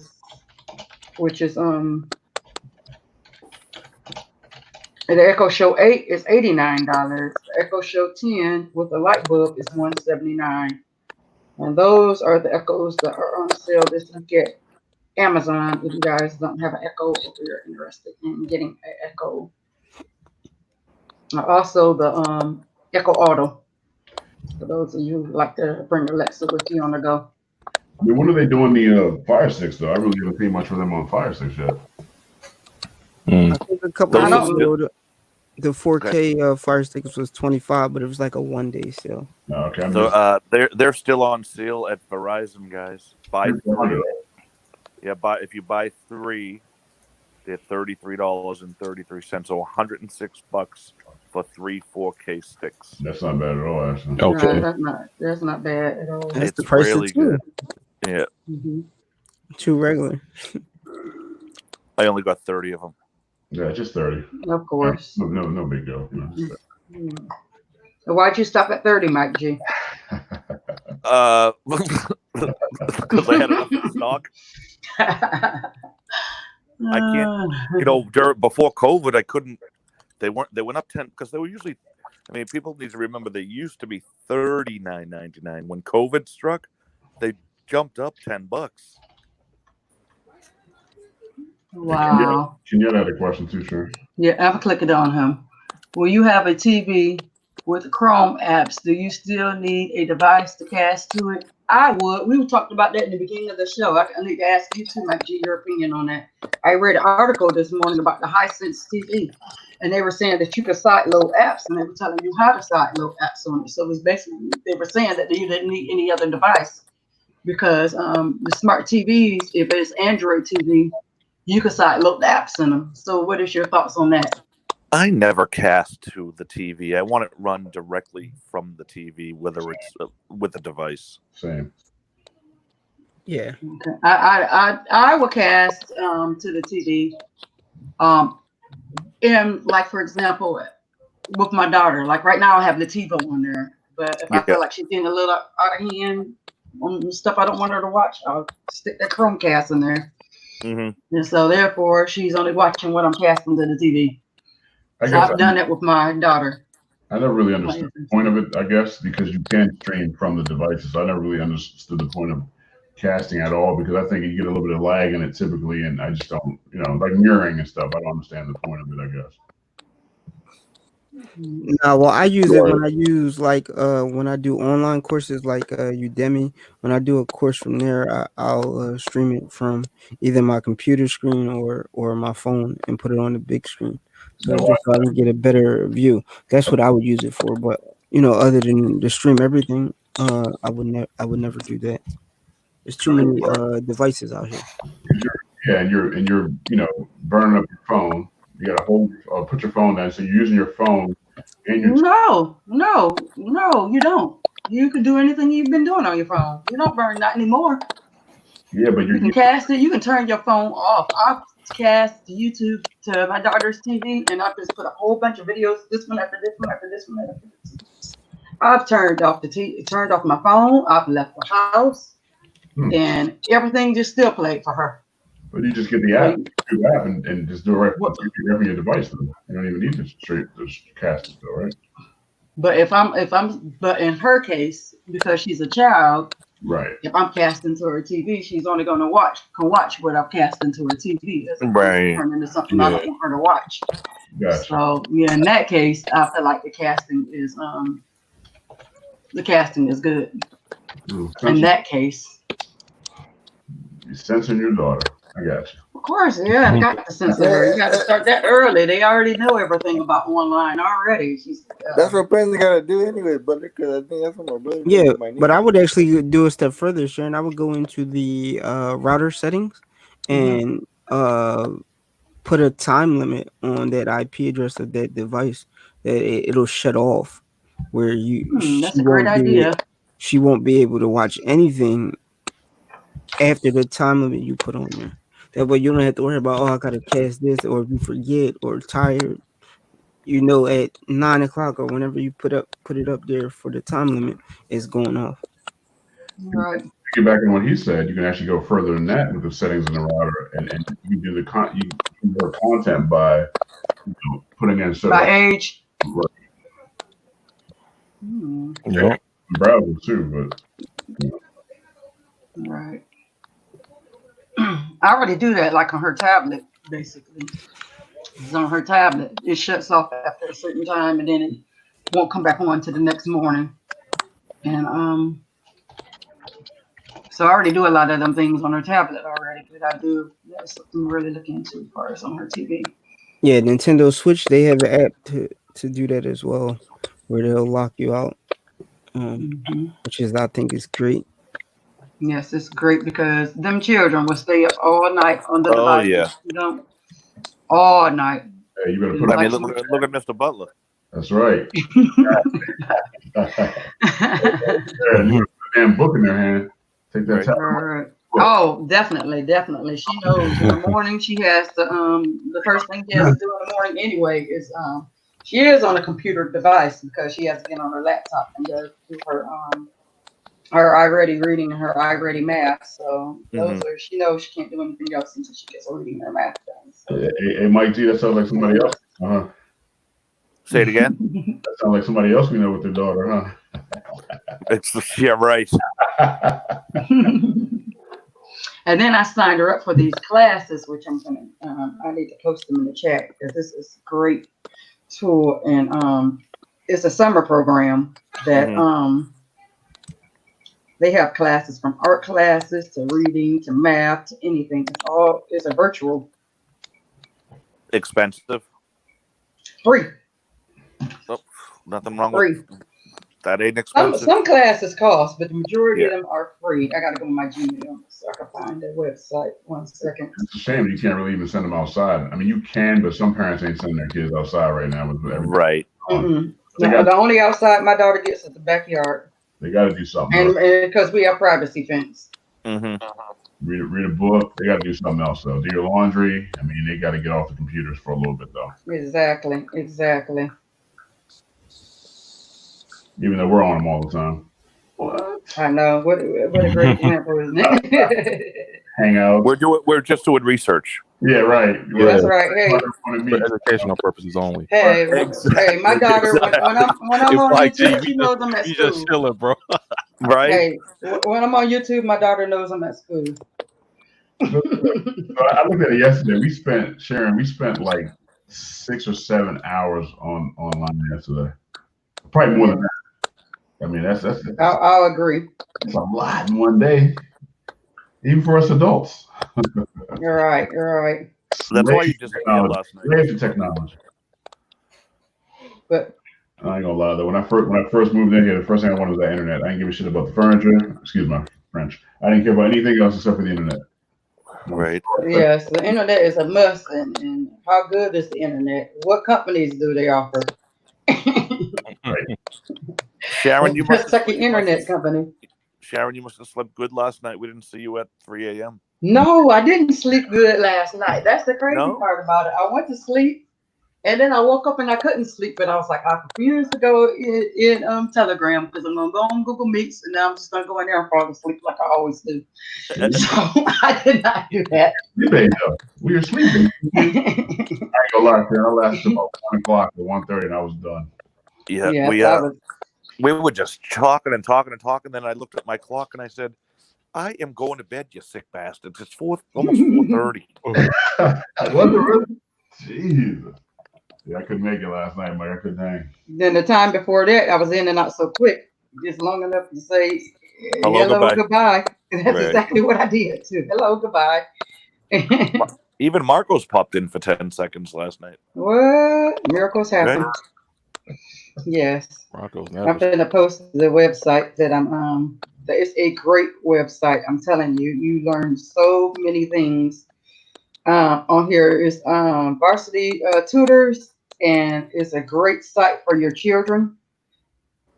which is and the Echo Show 8 is $89. The Echo Show 10 with a light bulb is $179. And those are the Echoes that are on sale this week at Amazon. If you guys don't have an Echo or you're interested in getting an Echo. Also the Echo Auto. For those of you who like to bring Alexa with you on the go. I mean, when are they doing the Fire Sticks though? I really haven't seen much from them on Fire Sticks yet. I think a couple I years don't- ago, the 4K Fire Sticks was $25, but it was like a 1-day sale. No, okay, I'm So just they're still on sale at Verizon, guys. Buy 3. Yeah, if you buy 3, they're $33.33. So $106 for 3 4K sticks. That's not bad at all, actually. Okay. That's not bad at all. That's the It's price really of two. good. Yeah, Mhm. Two regular. I only got 30 of them. Yeah, just 30. Of course. No big deal. You know, just 30. So why'd you stop at 30, Mike G? Because I had enough in stock. I can't. Before COVID, I couldn't. They went up 10 because they were usually. I mean, people need to remember they used to be $39.99 when COVID struck. They jumped up $10. Wow. Kenyatta had a question too, sure. Yeah, I'm clicking on him. Will you have a TV with Chrome apps? Do you still need a device to cast to it? I would. We talked about that in the beginning of the show. I need to ask you too, Mike G, your opinion on that. I read an article this morning about the Hisense TV, and they were saying that you could sideload apps, and they were telling you how to sideload apps on it. So it was basically, they were saying that you didn't need any other device because the smart TVs, if it's Android TV, you can sideload the apps in them. So what is your thoughts on that? I never cast to the TV. I want it run directly from the TV, whether it's with a device. Same. Yeah. Okay. I will cast to the TV. And like for example, with my daughter, like right now I have Lativo on there. But if I feel like she's getting a little out of hand on stuff I don't want her to watch, I'll stick that Chromecast in there. Mm-hmm. And so therefore she's only watching what I'm casting to the TV. I've done that with my daughter. I never really understood the point of it, I guess, because you can stream from the devices. I never really understood the point of casting at all because I think you get a little bit of lag in it typically, and I just don't, like mirroring and stuff. I don't understand the point of it, I guess. No, well, I use it when I use when I do online courses like Udemy. When I do a course from there, I'll stream it from either my computer screen or my phone and put it on the big screen. So just so I can get a better view. That's what I would use it for. But other than to stream everything, I would never do that. There's too many devices out here. And you're burning up your phone. You got to put your phone down. So you're using your phone. And No, you don't. You can do anything you've been doing on your phone. You don't burn that anymore. Yeah, but you can cast it. You can turn your phone off. I cast YouTube to my daughter's TV, and I just put a whole bunch of videos. This one after this one after this one after this. I've turned off the TV, turned off my phone. I've left the house, and everything just still played for her. But you just get the app, and just do it right from your device. Though. You don't even need to cast it, though, right? But in her case, because she's a child, right? If I'm casting to her TV, she's only going to watch what I've cast into her TV. Right. Turn into something I don't want her to watch. Gotcha. So yeah, in that case, I feel like the casting is good. In that case, you're censoring your daughter. I got you. Of course, yeah, I got to censor her. You got to start that early. They already know everything about online already. That's what parents gotta do anyway, but because I think that's what my brother. Yeah, but I would actually do a step further, Sharon. I would go into the router settings and put a time limit on that IP address of that device that it'll shut off. Where that's a great idea. She won't be able to watch anything after the time limit you put on there. That way you don't have to worry about, I gotta cast this, or if you forget or tired, at 9 o'clock or whenever you put it up there for the time limit, it's going off. Right. To get back on what he said, you can actually go further than that with the settings in the router, and you can do you can do content by putting in by age. Right. Yeah. Browser too, but right. I already do that, like on her tablet, basically. It's on her tablet. It shuts off after a certain time, and then it won't come back on to the next morning. And So I already do a lot of them things on her tablet already, but that's something to really look into as far as on her TV. Yeah, Nintendo Switch, they have an app to do that as well, where they'll lock you out, which is, I think, is great. Yes, it's great because them children will stay up all night on the Oh devices. yeah. You know, all night. Hey, you better It's put. I like mean, look at Mr. Butler. That's right. Yeah, you put a damn book in their hand. Take that Right. tablet. Oh, definitely. She knows in the morning she has to the first thing she has to do in the morning anyway is she is on a computer device because she has to get on her laptop and do her iReady reading and her iReady math. So those are she knows she can't do anything else until she gets her reading and her math done. So. Hey, Mike G, that sounds like somebody else. Say it again. That sounds like somebody else we know with their daughter, huh? Yeah, right. And then I signed her up for these classes, which I'm gonna I need to post them in the chat because this is a great tool and it's a summer program that they have classes from art classes to reading to math to anything. It's a virtual. Expensive. Free. Oh, nothing wrong Free. with that. Ain't expensive. Some classes cost, but the majority of them are free. I gotta go to my Gmail so I can find the website. 1 second. It's a shame you can't really even send them outside. I mean, you can, but some parents ain't sending their kids outside right now with everything. Right. The only outside my daughter gets is the backyard. They got to do something. And because we have privacy fence. Read a book. They got to do something else, though. Do your laundry. I mean, they got to get off the computers for a little bit, though. Exactly. Even though we're on them all the time. What? I know. What a great example, isn't it? Hangout. We're just doing research. Yeah, right. Yeah. That's right. Hey, for educational purposes only. Hey, my daughter. When I'm on like, YouTube, she knows I'm at you school. just chilling, bro. Right. Hey, when I'm on YouTube, my daughter knows I'm at school. So I looked at it yesterday. We spent like 6 or 7 hours online yesterday. Probably more than that. I mean, that's I'll agree. It's a lot in one day, even for us adults. You're right. That's why you disappeared last night. Slaves to technology. But I ain't gonna lie though. When I first moved in here, the first thing I wanted was the internet. I didn't give a shit about the furniture. Excuse my French. I didn't care about anything else except for the internet. Right. Yes, the internet is a must. And how good is the internet? What companies do they offer? Right. Sharon, you must like an internet company. Sharon, you must have slept good last night. We didn't see you at 3 a.m. No, I didn't sleep good last night. That's the crazy part about it. I went to sleep and then I woke up and I couldn't sleep, but I was like, I refuse to go in Telegram because I'm gonna go on Google Meets and now I'm just gonna go in there and fall asleep like I always do. So I did not do that. We were sleeping. I ain't gonna lie, Sharon. I lasted about 1 o'clock or 1:30 and I was done. Yeah, we were just talking and talking and talking. Then I looked at my clock and I said, I am going to bed, you sick bastards. It's almost 4:30. Was it really? Jeez. Yeah, I couldn't make it last night, Mike. I couldn't hang. Then the time before that, I was in and out so quick, just long enough to say hello, goodbye. That's exactly what I did too. Hello, goodbye. Even Marcos popped in for 10 seconds last night. What? Miracles happen. Right? Yes. Marcos I'm going to post the website that I'm it's a great website. I'm telling you, you learn so many things. On here is Varsity Tutors, and it's a great site for your children.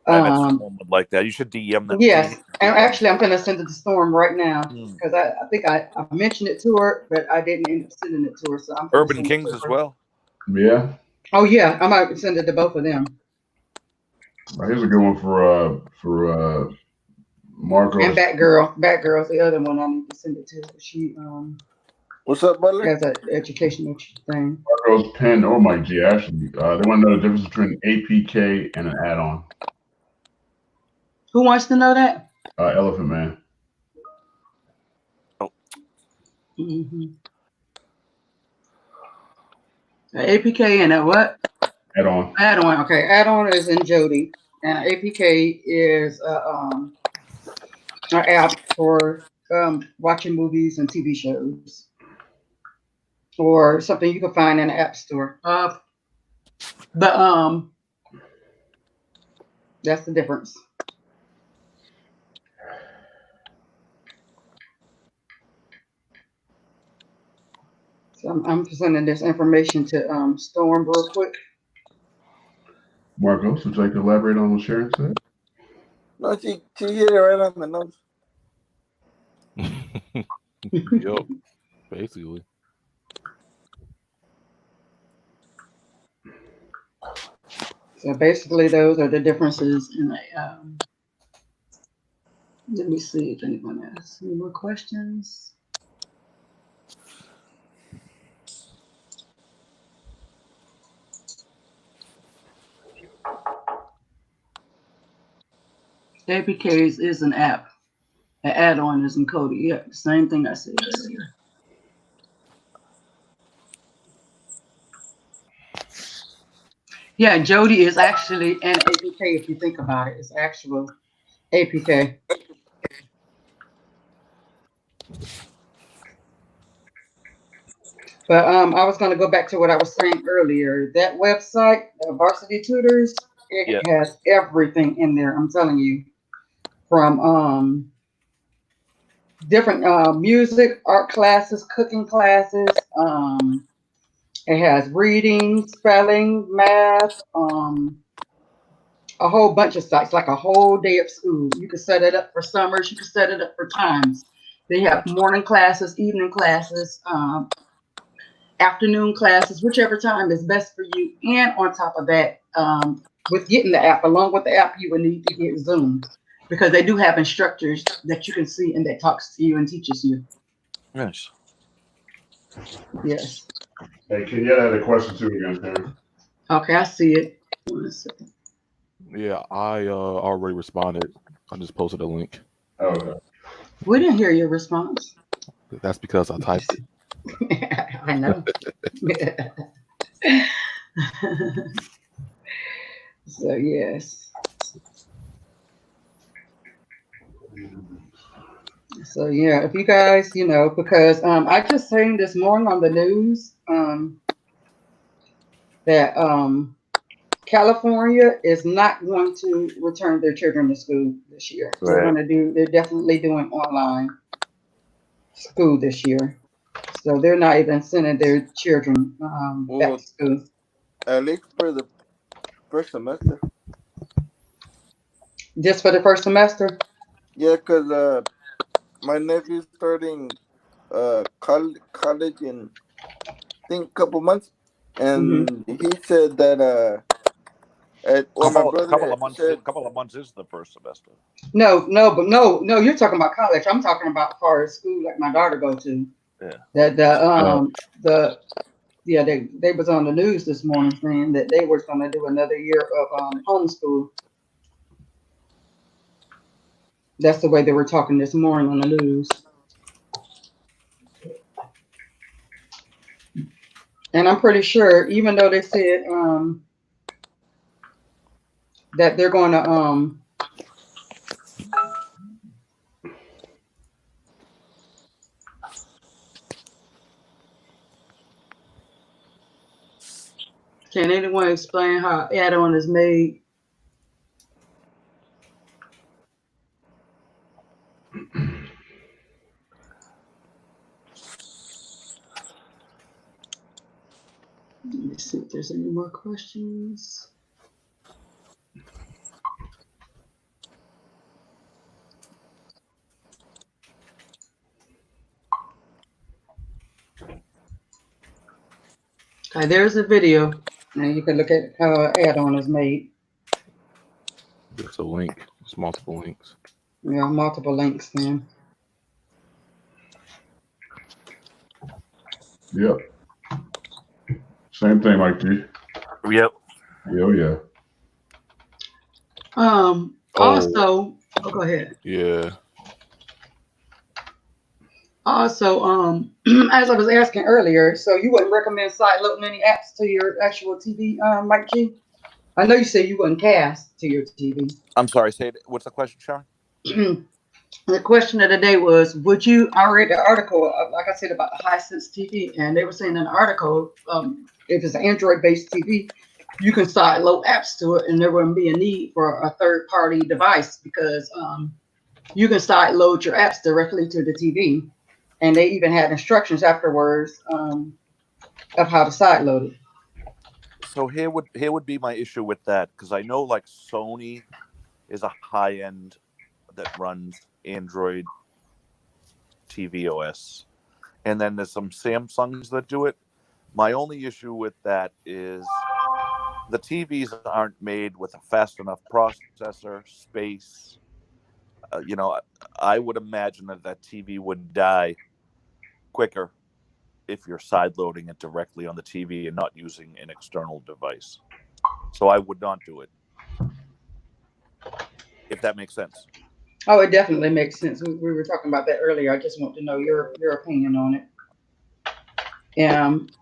I bet someone would like that. You should DM them. Yes, and actually, I'm going to send it to Storm right now because I think I mentioned it to her, but I didn't end up sending it to her. So I'm Urban Kings as well. Yeah. Oh yeah, I might send it to both of them. Here's a good one for Marcos. And Batgirl's the other one I need to send it to. She what's up, Butler? Has an educational thing. Marcos Penn or Mike G. Actually, they want to know the difference between APK and an add-on. Who wants to know that? Elephant Man. Oh. An APK and a what? Add-on. Add-on. Okay, add-on is in Jody, and APK is an app for watching movies and TV shows, or something you can find in the App Store. But that's the difference. So I'm presenting this information to Storm real quick. Marcos, would you like to elaborate on what Sharon said? No, she hit it right on the nose. Yep, basically. So basically, those are the differences in the. Let me see if anyone has any more questions. APKs is an app. An add-on is encoded. Yeah, same thing I said earlier. Yeah, Jody is actually an APK if you think about it. It's actual APK. But I was going to go back to what I was saying earlier. That website, Varsity Tutors, it has everything in there. I'm telling you, from different music, art classes, cooking classes. It has reading, spelling, math, a whole bunch of sites, like a whole day of school. You can set it up for summers. You can set it up for times. They have morning classes, evening classes, afternoon classes, whichever time is best for you. And on top of that, with getting the app, along with the app, you will need to get Zoom, because they do have instructors that you can see and that talks to you and teaches you. Yes. Yes. Hey, Kenyatta had a question too again, Sharon. Okay, I see it. 1 second. Yeah, I already responded. I just posted a link. Oh, okay. We didn't hear your response. That's because I typed it. I know. So yes. So yeah, if you guys, because I just seen this morning on the news that California is not going to return their children to school this year. Right. They're definitely doing online school this year. So they're not even sending their children back to school. At least for the first semester. Just for the first semester? Yeah, because my nephew's starting college in, I think, a couple months. And he said that my brother said, couple of months is the first semester. No, you're talking about college. I'm talking about far as school, like my daughter go to. Yeah. They was on the news this morning saying that they were going to do another year of homeschool. That's the way they were talking this morning on the news. And I'm pretty sure, even though they said that they're going to can anyone explain how add-on is made? Let me see if there's any more questions. Okay, there's a video, and you can look at how an add-on is made. There's a link. There's multiple links. Yeah, multiple links, man. Yep. Same thing, Mike G. Yep. Yeah. Also, go ahead. Yeah. Also, as I was asking earlier, so you wouldn't recommend sideloading any apps to your actual TV, Mike G? I know you said you wouldn't cast to your TV. I'm sorry. Say it. What's the question, Sharon? The question of the day was, would you, I read the article, like I said, about the Hisense TV, and they were saying in the article, if it's an Android-based TV, you can start load apps to it, and there wouldn't be a need for a third-party device because you can start load your apps directly to the TV, and they even had instructions afterwards of how to side load it. So here would be my issue with that, because I know like Sony is a high end that runs Android TV OS, and then there's some Samsungs that do it. My only issue with that is the TVs aren't made with a fast enough processor space. I would imagine that TV would die quicker if you're side loading it directly on the TV and not using an external device. So I would not do it, if that makes sense. Oh, it definitely makes sense. We were talking about that earlier. I just want to know your opinion on it.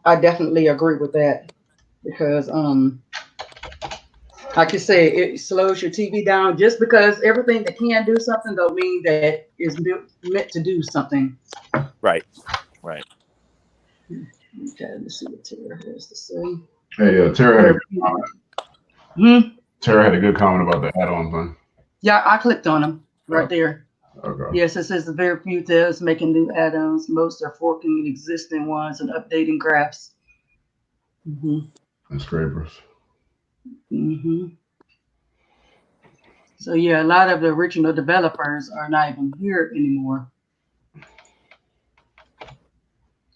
I definitely agree with that because like you say, it slows your TV down. Just because everything that can do something don't mean that it's meant to do something. Right. Okay, let's see what Tara has to say. Hey, Tara had a good comment. Tara had a good comment about the add-on thing. Yeah, I clicked on them right there. Okay. Yes, it says very few devs making new add-ons. Most are forking existing ones and updating graphs. And scrapers. So yeah, a lot of the original developers are not even here anymore.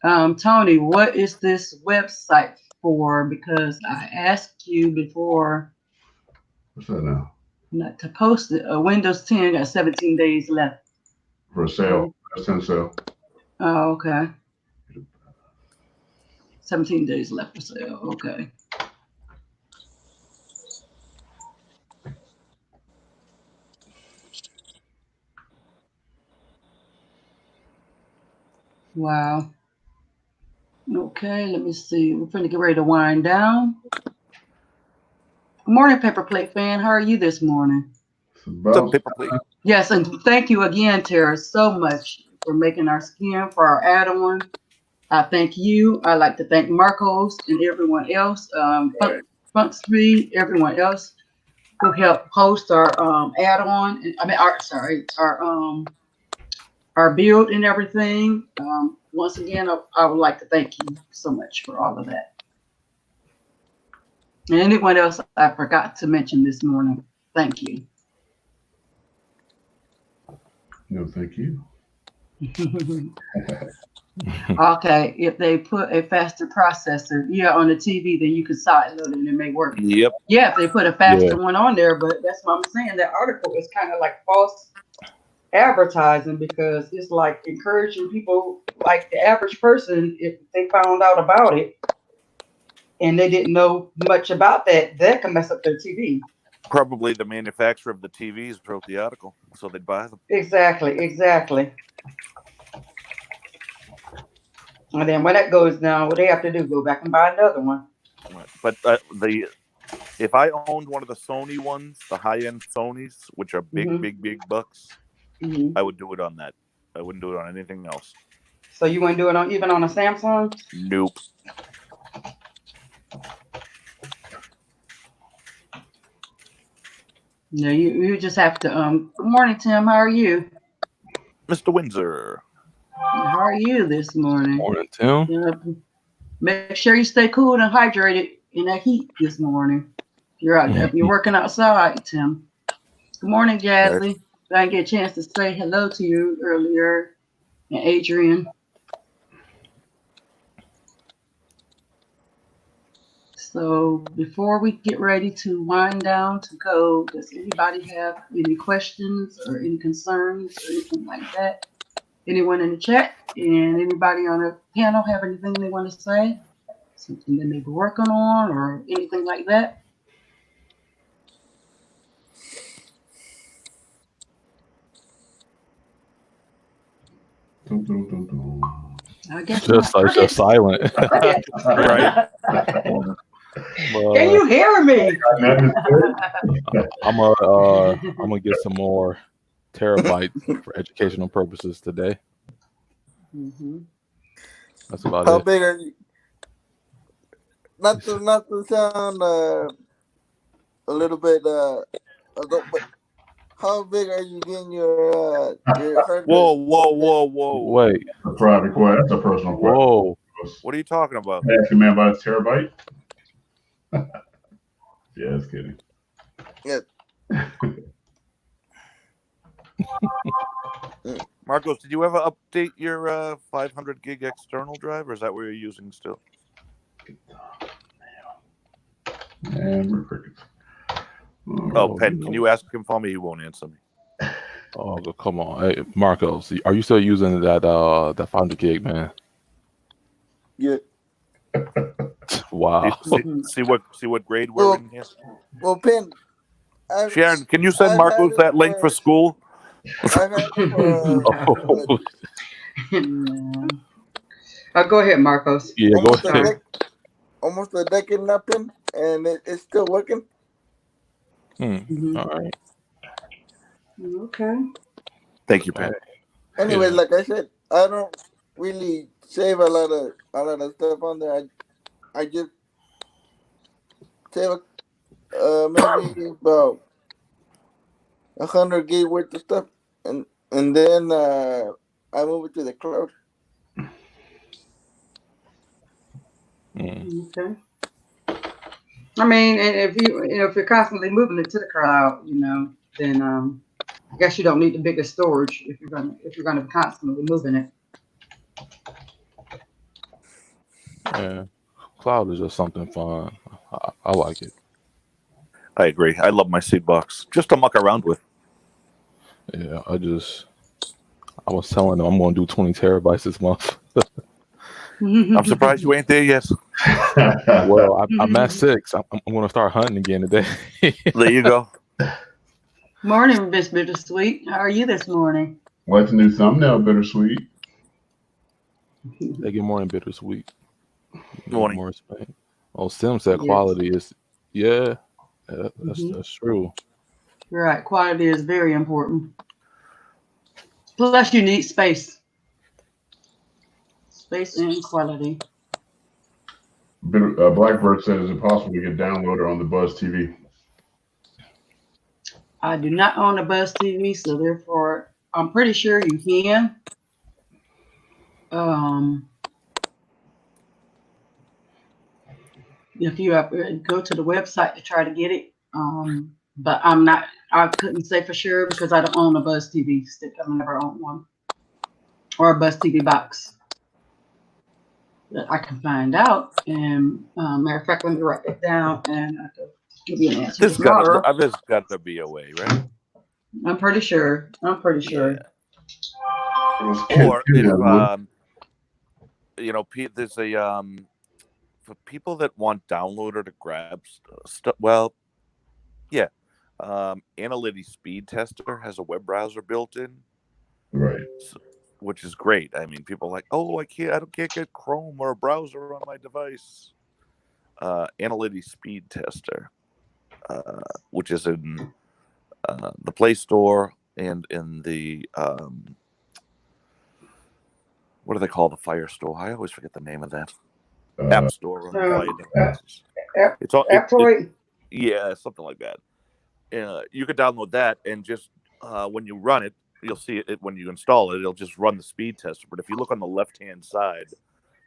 Tony, what is this website for? Because I asked you before. What's that now? Not to post it. Windows 10 got 17 days left. For sale. That's on sale. Oh, okay. 17 days left for sale. Okay. Wow. Okay, let me see. We're going to get ready to wind down. Good morning, Paper Plate fan. How are you this morning? What's up, Paper Plate? Yes, and thank you again, Tara, so much for making our skin for our add-on. I thank you. I'd like to thank Marcos and everyone else, Funksby, everyone else who helped post our add-on. Our build and everything. Once again, I would like to thank you so much for all of that. And anyone else I forgot to mention this morning, thank you. No, thank you. Okay, if they put a faster processor, on the TV, then you can side load it and it may work. Yep. Yeah, if they put a faster one on there, but that's what I'm saying. That article is kind of like false advertising because it's like encouraging people, like the average person, if they found out about it and they didn't know much about that can mess up their TV. Probably the manufacturer of the TVs wrote the article, so they'd buy them. Exactly. And then when that goes down, what they have to do, go back and buy another one. Right. But if I owned one of the Sony ones, the high-end Sonys, which are big bucks, I would do it on that. I wouldn't do it on anything else. So you wouldn't do it even on a Samsung? Nope. No, you just have to. Good morning, Tim. How are you? Mr. Windsor. How are you this morning? Morning, Tim. Make sure you stay cool and hydrated in that heat this morning. You're out there. You're working outside, Tim. Good morning, Jazzy. I didn't get a chance to say hello to you earlier. And Adrian. So before we get ready to wind down to go, does anybody have any questions or any concerns or anything like that? Anyone in the chat and anybody on the panel have anything they want to say? Something they may be working on or anything like that? I guess just silent. Right. Can you hear me? I'm gonna get some more terabytes for educational purposes today. Mm-hmm. That's about How it. big are you? Not to sound a little bit adult, but how big are you getting your hard Whoa, drive? whoa. Wait, A private question. That's a personal question. whoa. What are you talking about? Ask a man about a terabyte. Yeah, just kidding. Yeah. Marcos, did you ever update your 500 gig external drive, or is that what you're using still? And we're crickets. Oh, Oh, Penn, can you ask him for me? He won't answer me. oh, come on. Hey, Marcos, are you still using that 500 gig, man? Yeah. Wow. See what grade we're Well, in here. well, Penn, I've Sharon, can you send I've had Marcos it that link for school? I've had it for Oh, Yeah. Go ahead, Marcos. yeah, go almost a ahead. almost a decade now, Penn, and it's still working. Mhm. All right. Okay. Thank you, Penn. Anyway, Yeah. like I said, I don't really save a lot of stuff on there. I just save maybe about 100 gig worth of stuff, and then I move it to the cloud. Mm. Okay. I mean, and if if you're constantly moving it to the cloud, then I guess you don't need the bigger storage if you're gonna be constantly moving it. Yeah. Cloud is just something fun. I like it. I agree. I love my seed box just to muck around with. Yeah. I was telling them I'm going to do 20 terabytes this month. I'm surprised you ain't there yet. Well, I'm at 6. I'm going to start hunting again today. There you go. Morning, Miss Bittersweet. How are you this morning? What's the new thumbnail, Bittersweet? They get more in bittersweet. Morning. More Spain. Oh, Sim said Yes. quality is, yeah, that's Mhm. that's true. You're right. Quality is very important. Plus, you need space. Space and quality. Blackbird said, "Is it possible to get downloaded on the Buzz TV?" I do not own a Buzz TV, so therefore, I'm pretty sure you can. If you go to the website to try to get it, but I couldn't say for sure because I don't own a Buzz TV stick. I've never owned one or a Buzz TV box. But I can find out. And matter of fact, let me write it down and I can give you an answer tomorrow. There's got to be a way, right? I'm pretty sure. Yeah. It was Or if Kenwood. there's a for people that want downloader to grab stuff. Well, yeah. Analytics Speed Tester has a web browser built in, Right. which is great. I mean, people are like, oh, I can't get Chrome or a browser on my device. Analytics Speed Tester, which is in the Play Store and in the what do they call the Fire Store? I always forget the name of that. App Store on Fire devices. It's all yeah, something like that. You could download that and just when you run it, you'll see it when you install it. It'll just run the speed tester. But if you look on the left-hand side,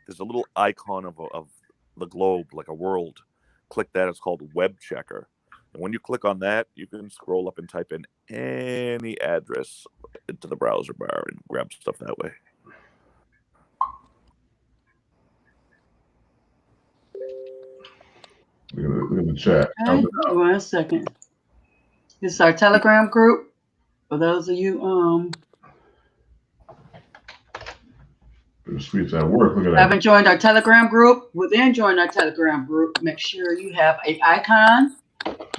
there's a little icon of the globe, like a world. Click that. It's called Web Checker. And when you click on that, you can scroll up and type in any address into the browser bar and grab stuff that way. Look at the chat. Okay, 1 second. This is our Telegram group. For those of you Bittersweet's at work. Look at that. haven't joined our Telegram group, within join our Telegram group, make sure you have an icon.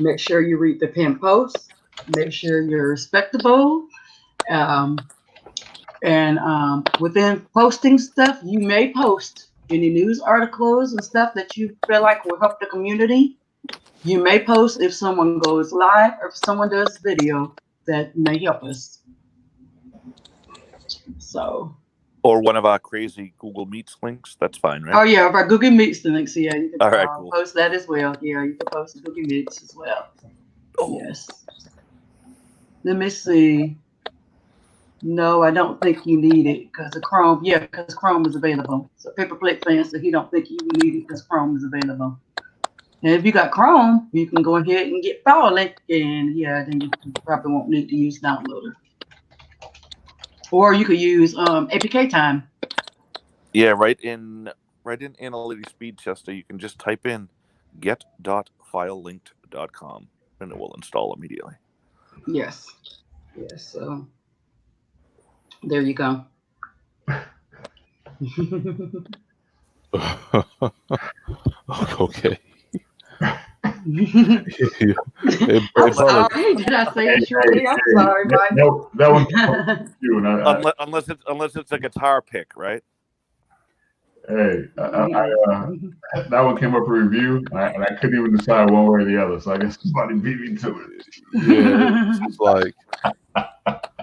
Make sure you read the pinned post. Make sure you're respectable. Within posting stuff, you may post any news articles and stuff that you feel like will help the community. You may post if someone goes live or if someone does video that may help us. So. Or one of our crazy Google Meets links. That's fine, right? Oh yeah, if our Google Meets the links, yeah, you can All right, cool. post that as well. Yeah, you can post Google Meets as well. Oh. Yes. Let me see. No, I don't think you need it because of Chrome. Yeah, because Chrome is available. So Paper Plate fan said he don't think you need it because Chrome is available. And if you got Chrome, you can go ahead and get File Link, and yeah, then you probably won't need to use Downloader. Or you could use APK Time. Yeah, right in Analytics Speed Chester, you can just type in get.filelinked.com and it will install immediately. Yes. Yes. So there you go. Okay. I'm sorry. Did I say it shortly? I'm sorry, Mike. That one you and unless it's a guitar pick, right? Hey, that one came up for review, and I couldn't even decide one way or the other. So I guess somebody beat me to it. Yeah, it's like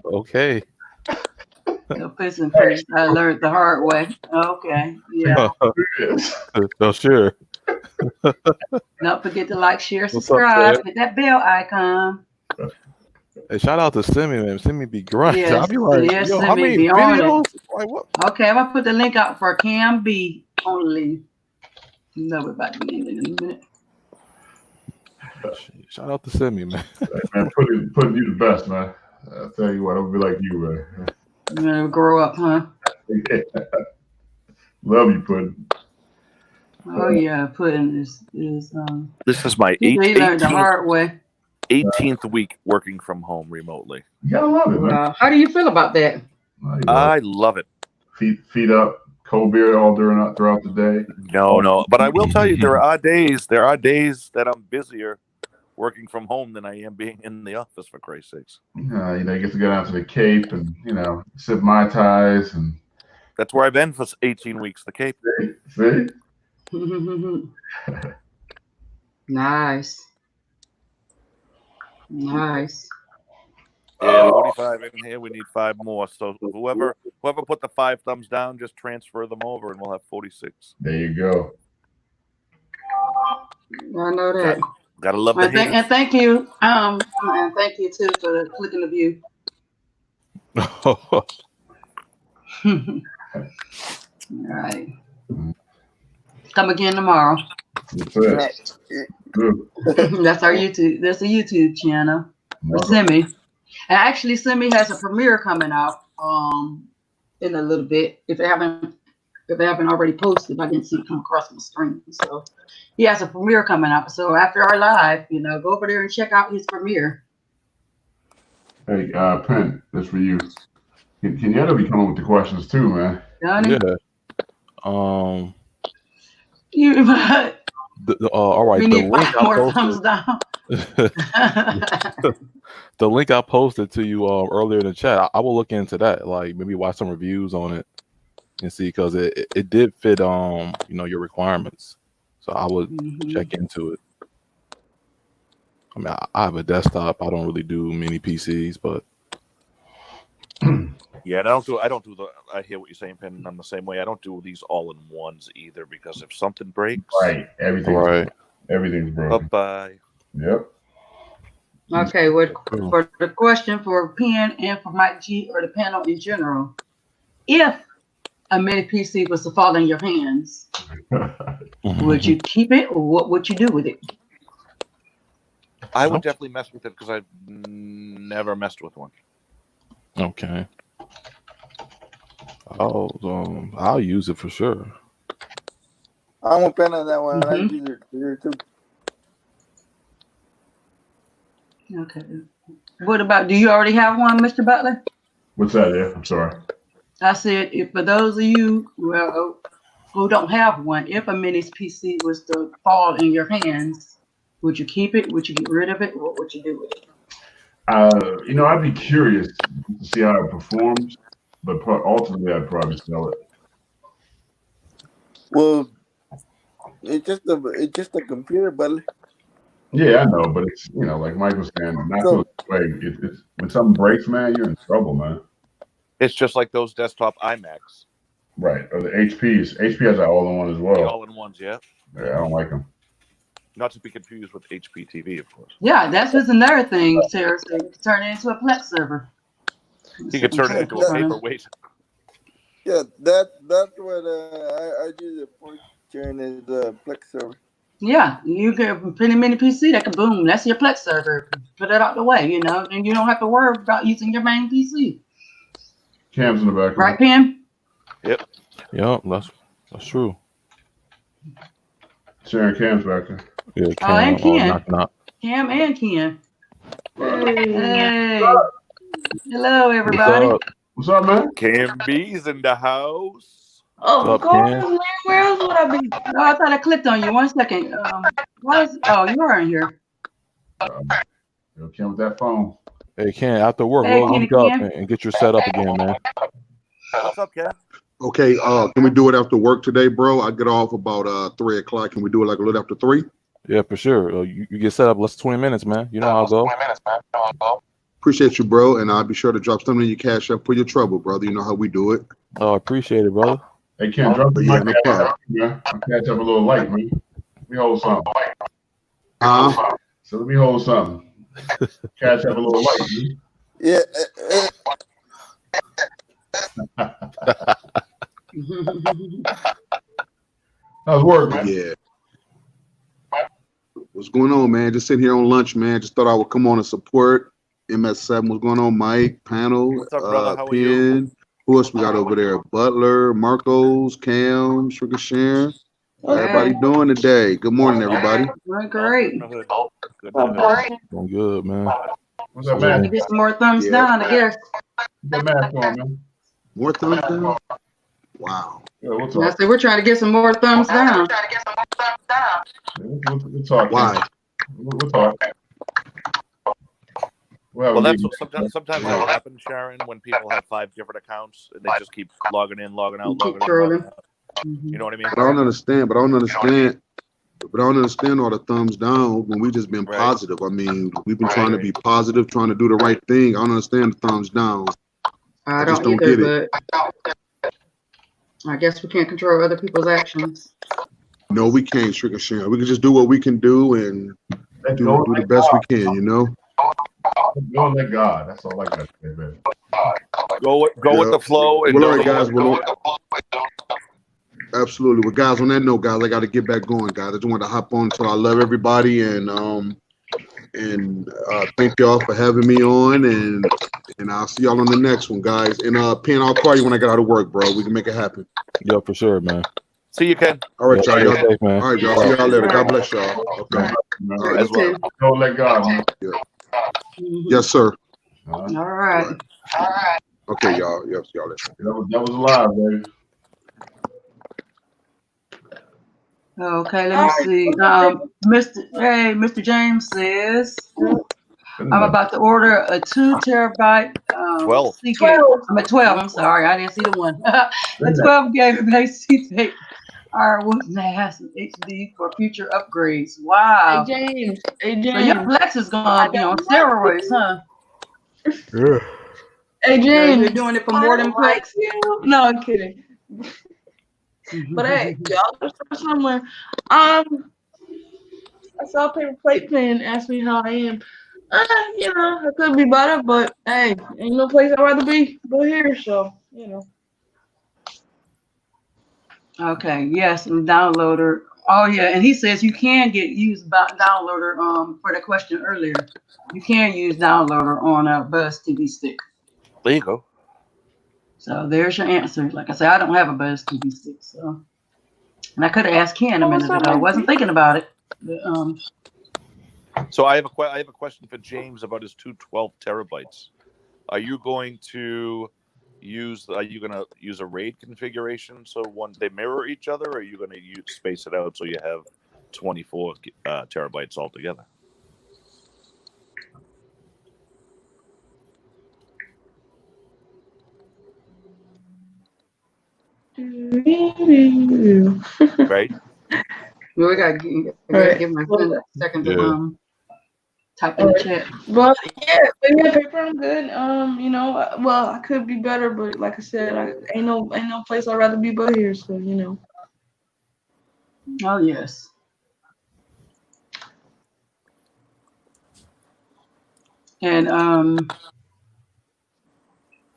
okay. No pissing first. I learned the hard way. Okay. Yeah. No, sure. Don't forget to like, share, subscribe, hit that bell icon. Hey, shout out to Simi, man. Simi be grinding. Yes, I'll be like, yes, yo, Simi how many be on videos? it. Like, what? Okay, I'm gonna put the link out for Cam B only. No, we're about to be in a minute. Shout out to Simi, man. Man, putting you the best, man. I'll tell you what, I'll be like you, man. You're gonna grow up, huh? Love you, Puddin'. Oh yeah, Puddin' is This is my he learned the hard way. 18th week working from home remotely. You gotta love it, man. How do you feel about that? I love it. Feet up, cold beer all throughout the day. No, but I will tell you, there are days that I'm busier working from home than I am being in the office, for Christ's sakes. You get to go down to the Cape and sip Mai Tais, and that's where I've been for 18 weeks. The Cape. See? Nice. Yeah, 45 in here. We need 5 more. So whoever put the 5 thumbs down, just transfer them over, and we'll have 46. There you go. I know that. Gotta love the haters. And thank you. And thank you too for clicking the view. All right. Come again tomorrow. That's our YouTube. That's a YouTube channel for Simi. And actually, Simi has a premiere coming out in a little bit. If they haven't already posted, I didn't see it come across my screen. So he has a premiere coming up. So after our live, go over there and check out his premiere. Hey, Penn, that's for you. Can you ever be coming with the questions too, man? Johnny? Yeah. All right. We need 5 more thumbs down. The link I posted to you earlier in the chat, I will look into that. Like maybe watch some reviews on it and see, because it did fit your requirements. So I would check into it. I mean, I have a desktop. I don't really do many PCs, but yeah, I don't do the. I hear what you're saying, Penn. I'm the same way. I don't do these all in ones either, because if something breaks, everything's broken. Bye. Yep. Okay, for the question for Penn and for Mike G, or the panel in general, if a mini PC was to fall in your hands, would you keep it, or what would you do with it? I would definitely mess with it, because I've never messed with one. Okay. I'll use it for sure. I'm a fan of that one. I use it too. Okay. What about, do you already have one, Mr. Butler? What's that? Yeah, I'm sorry. I said, if for those of you who don't have one, if a mini PC was to fall in your hands, would you keep it? Would you get rid of it? What would you do with it? I'd be curious to see how it performs, but ultimately I'd probably sell it. Well, it's just a computer, Butler. Yeah, I know, but it's like Mike was saying, not so way. It's when something breaks, man, you're in trouble, man. It's just like those desktop iMacs. Right. Or the HPs. HP has that all-in-one as The well. all-in-ones, yeah. Yeah, I don't like them. Not to be confused with HP TV, of course. Yeah, that's just another thing, Sarah said. You can turn it into a Plex server. You could turn it into a paperweight. Yeah, that's what I use it for. Sharing is Plex server. Yeah, you can put a mini PC. That can boom. That's your Plex server. Put it out the way, you know, and you don't have to worry about using your main PC. Cam's in the back. Right, Pam? Yep. Yep, that's true. Sharon Cam's back there. Yeah, And Ken. knock. Cam and Ken. Hey. Hey. Hello, everybody. What's up, man? Cam B's in the house. Of What's up, course, Ken? man. Where else would I be? Oh, I thought I clicked on you. 1 second. Oh, you are in here. Yo, Cam with that phone. Hey, Ken, after work, Hey, we'll Kenny link up Ken. and get your set up again, man. What's up, Ken? Okay, can we do it after work today, bro? I get off about 3 o'clock. Can we do it like a little after 3? Yeah, for sure. You get set up less than 20 minutes, man. You know how it go. Appreciate you, bro, and I'll be sure to drop something in your cash up for your trouble, brother. You know how we do it. Oh, I appreciate it, brother. Hey, Ken, drop the Yeah, mic no down, problem. man. I catch up a little light, man. Let me hold something. So let me hold something. Catch up a little light, man. Yeah. How's work, man? Yeah. What's going on, man? Just sitting here on lunch, man. Just thought I would come on and support. MS7, what's going on, Mike? Panel, What's up, brother? How are you? Penn. Who else we got over there? Butler, Marcos, Cam, Sugar Sharon. How everybody doing today? Good morning, everybody. Doing great. Good neighborhood. Doing good, man. What's up, Trying man? to get some more thumbs Yeah. down, I guess. Get that mask on, man. More thumbs down? Wow. Yeah, we'll I talk. said we're trying to get some more thumbs down. We'll talk. Why? We'll talk. Well, that's meeting. what sometimes that'll happen, Sharon, when people have 5 different accounts and they just keep logging in, logging out, Keep logging in, trolling. logging out. You know what I mean? But I don't understand. But I don't understand all the thumbs down when we just been Right. positive. I mean, we've been trying to be positive, trying to do the right thing. I don't understand the thumbs down. I just don't don't get either, but I guess we can't control other people's actions. No, we can't, Sugar Sharon. We can just do what we can do and do the best we can, you know? Go and let God. That's all I got to say, man. Go with the flow. And Well, all know right, guys. the- Well, absolutely. Well, guys, on that note, guys, I got to get back going, guys. I just wanted to hop on until I love everybody and thank y'all for having me on and I'll see y'all on the next one, guys. And Penn, I'll call you when I get out of work, bro. We can make it happen. Yeah, for sure, man. See you, Ken. All right, Yeah, y'all. stay safe, man. All right, y'all. See y'all later. God bless y'all. Okay. You As well. too. Don't let God, man. Mhm. Yes, sir. All right. Okay, y'all. Yes, y'all later. That was alive, baby. Okay, let me see. Mr. James says I'm about to order a 2 terabyte 12. Seagate. I'm at 12. I'm sorry, I didn't see the one. A 12 gigabyte Seagate. With NAS and HD for future upgrades. Wow. Hey, So your James. Plex is gonna be on steroids, huh? Yeah. Hey, So James. you're doing it for more than Plex? No, I'm kidding. But hey, y'all gotta start somewhere. I saw Paper Plate fan ask me how I am. I could be better, but hey, ain't no place I'd rather be but here, so, Okay, yes, and downloader. Oh yeah, and he says you can use downloader for the question earlier. You can use downloader on a Buzz TV stick. There you go. So there's your answer. Like I said, I don't have a Buzz TV stick, so and I could have asked Ken a minute ago. I wasn't thinking about it. But, So I have a question for James about his 212 terabytes. Are you going to use a RAID configuration so they mirror each other, or are you going to space it out so you have 24 terabytes altogether? Right? we gotta give my friend a second to type in the chat. But yeah, paper, I'm good. Well, I could be better, but like I said, ain't no place I'd rather be but here. So Oh yes. And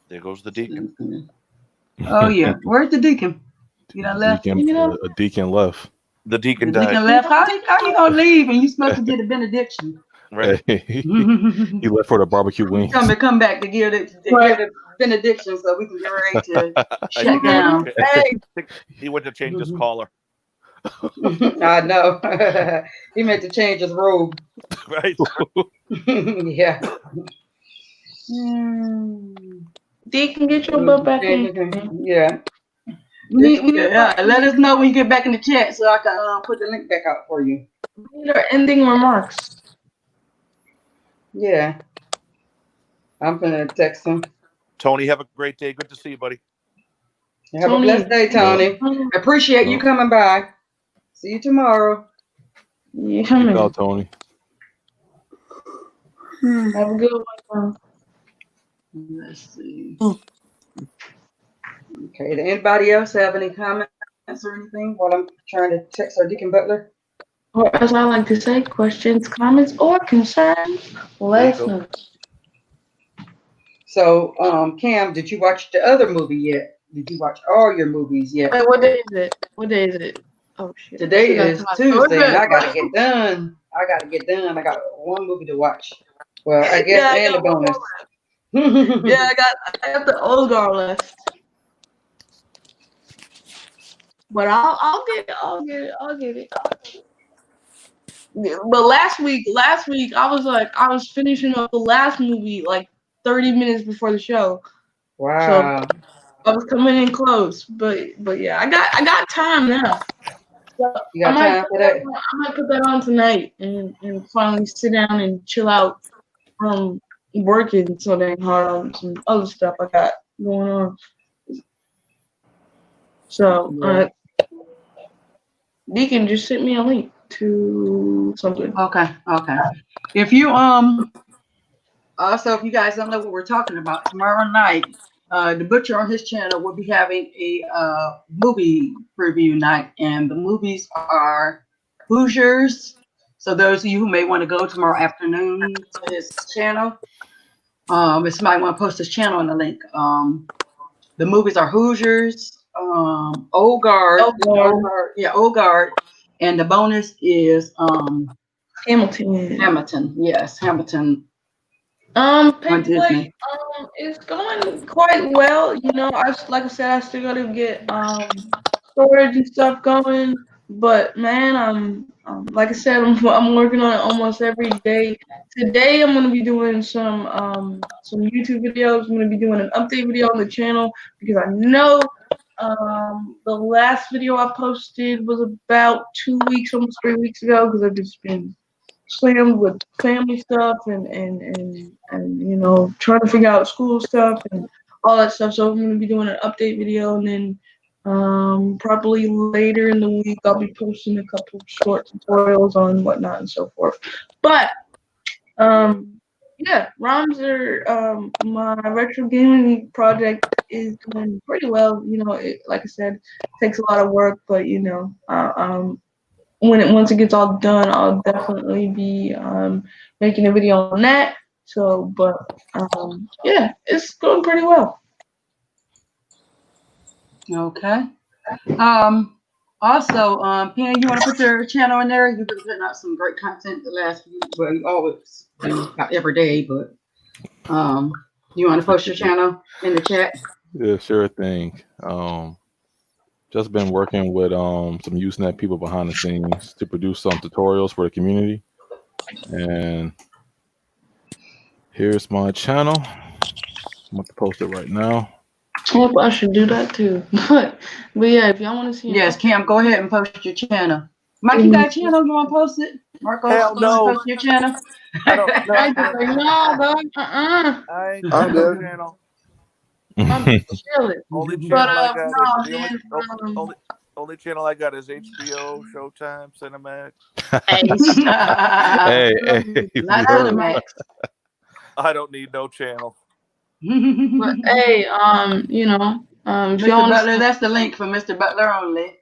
There goes the deacon. oh yeah, where's the deacon? You done left. A deacon left. The deacon The died. deacon left. How you gonna leave and you supposed to get a benediction? Right. He left for the barbecue wings. Come back to give the benediction so we can get ready to shut down. He went to change his collar. I know. He meant to change his robe. Right. Yeah. Deacon, get your butt back in. Yeah. Let us know when you get back in the chat so I can put the link back out for you. Our ending remarks. Yeah. I'm gonna text him. Tony, have a great day. Good to see you, buddy. Have a blessed day, Tony. Appreciate you coming by. See you tomorrow. Yeah, Peace out, Tony. Have a good one. Let's see. Okay. Did anybody else have any comments or anything while I'm trying to text our Deacon Butler? Or as I like to say, questions, comments, or concerns, let us know. So, Cam, did you watch the other movie yet? Did you watch all your movies yet? Wait, what day is it? What day is it? Oh shit. Today is Tuesday, and I gotta get done. I got one movie to watch. Well, I guess and the bonus. Yeah, I got the old girl left. But I'll get it. But last week I was finishing up the last movie like 30 minutes before the show. Wow. So I was coming in close, but yeah, I got time now. So you got time for that? I might put that on tonight and finally sit down and chill out from working so dang hard on some other stuff I got going on. So Deacon just sent me a link to something. Okay. If you also, if you guys don't know what we're talking about, tomorrow night, the Butcher on his channel will be having a movie preview night, and the movies are Hoosiers. So those of you who may want to go tomorrow afternoon to his channel, if somebody want to post his channel on the link, the movies are Hoosiers, Old Guard, Old Guard, and the bonus is Hamilton. Yes, Hamilton. Paperplay, it's going quite well. Like I said, I still gotta get storage and stuff going. But man, like I said, I'm working on it almost every day. Today I'm gonna be doing some YouTube videos. I'm gonna be doing an update video on the channel because I know the last video I posted was about 2 weeks, almost 3 weeks ago, because I've just been slammed with family stuff and trying to figure out school stuff and all that stuff. So I'm going to be doing an update video, and then probably later in the week I'll be posting a couple of short tutorials on whatnot and so forth. But yeah, ROMs are my retro gaming project is doing pretty well. Like I said, it takes a lot of work, but once it gets all done, I'll definitely be making a video on that. So, but yeah, it's going pretty well. Okay. Also, Pen, you want to put your channel in there? You've been putting out some great content the last few. Well, you always about every day, but you want to post your channel in the chat? Yeah, sure thing. Just been working with some Usenet people behind the scenes to produce some tutorials for the community. And here's my channel. I'm going to post it right now. Yep, I should do that too. But yeah, if y'all want to see, yes, Cam, go ahead and post your channel. Mike, you got a channel? You want to post it? Marco, Hell no. post your channel. I don't know. No, dog. I ain't got no channel. I'm chilling. Only channel I got is Only channel I got is HBO, Showtime, Cinemax. Hey, Not we heard. Cinemax. I don't need no channel. But hey, if Mr. y'all want Butler, to, that's the link for Mr. Butler only.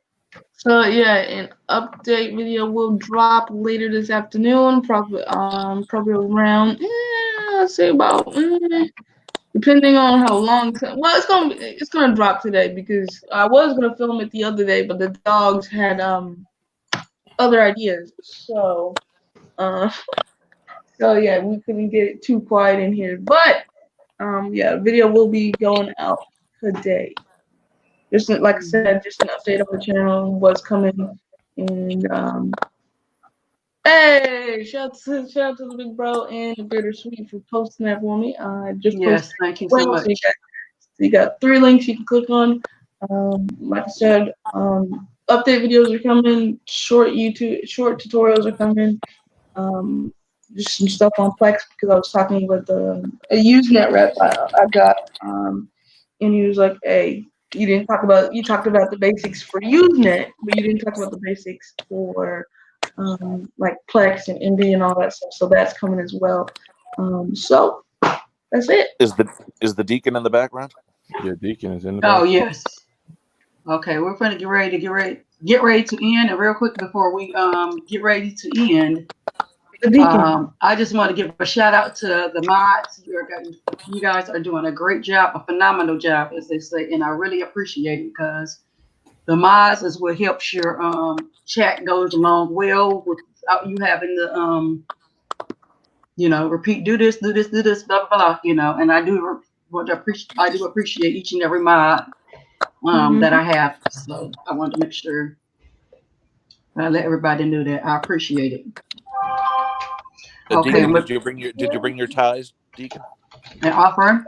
so yeah, an update video will drop later this afternoon, probably around, let's say about, depending on how long. Well, it's gonna drop today because I was gonna film it the other day, but the dogs had other ideas, so yeah, we couldn't get it too quiet in here, but yeah, video will be going out today. Just like I said, just an update on the channel, what's coming, and hey, shout out to the big bro and the bittersweet for posting that for me. I just Yes, posted thank you so much. so you got 3 links you can click on. Like I said, update videos are coming, short tutorials are coming. Just some stuff on Plex because I was talking with a Usenet rep I got, and he was like, "Hey, you talked about the basics for Usenet, but you didn't talk about the basics for like Plex and NV and all that stuff. So that's coming as well. So that's it." Is the deacon in the background? Yeah, Deacon is in the Oh back. yes. Okay, we're going to get ready to end. And real quick before we get ready to end, The deacon. I just want to give a shout out to the mods. You guys are doing a great job, a phenomenal job, as they say, and I really appreciate it because the mods is what helps your chat goes along well without you having to repeat, do this, blah blah blah, and I do appreciate each and every mod that I have. So I wanted to make sure I let everybody know that I appreciate it. Okay, Deacon, did you bring your ties, Deacon? an offering.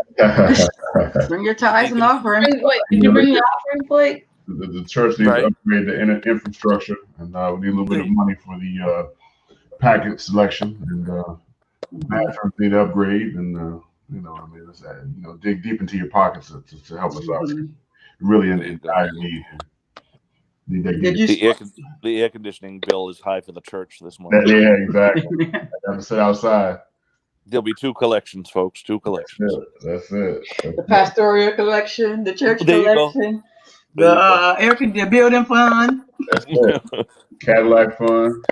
Bring your ties and offering. Wait, did you bring the offering plate? The church needs to upgrade the infrastructure, and we need a little bit of money for the packet selection, and bathrooms need to upgrade, and dig deep into your pockets to help us out. Really in dire need. The air conditioning bill is high for the church this month. Yeah, exactly. I got to sit outside. There'll be 2 collections, folks. 2 collections. That's it. The pastoral collection, the church There you go. collection, the building fund. That's it. Cadillac fund.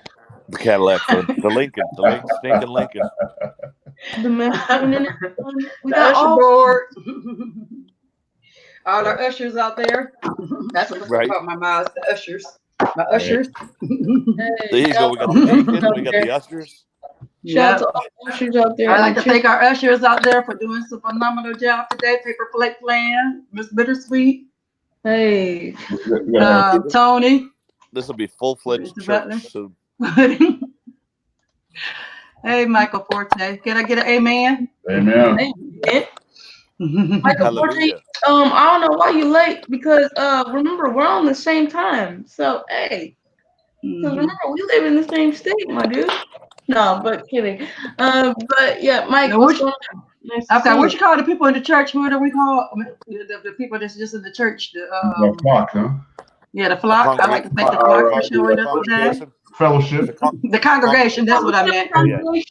The Cadillac fund. The stinking Lincoln. The man. We The got usher all board. All our ushers out there. That's what I'm about my moms, the ushers. My ushers. There you go. We got the deacons, we got the ushers. Shout out to all the ushers out there. I'd like to thank our ushers out there for doing some phenomenal job today. Paper plate plan, Miss Bittersweet. Hey. Tony. This will be full-fledged church soon. Hey, Michael Forte. Can I get an amen? Amen. Michael Forte, I don't know why you late because remember we're on the same time. So hey, because remember we live in the same state, my dude. No, but kidding. But yeah, Mike. What's going on? Nice to see what you call the people in the church? What do we call the people that's just in the church? The flock, huh? Yeah, the flock. I like to thank the flock for showing up today. Fellowship. The congregation, that's what I meant.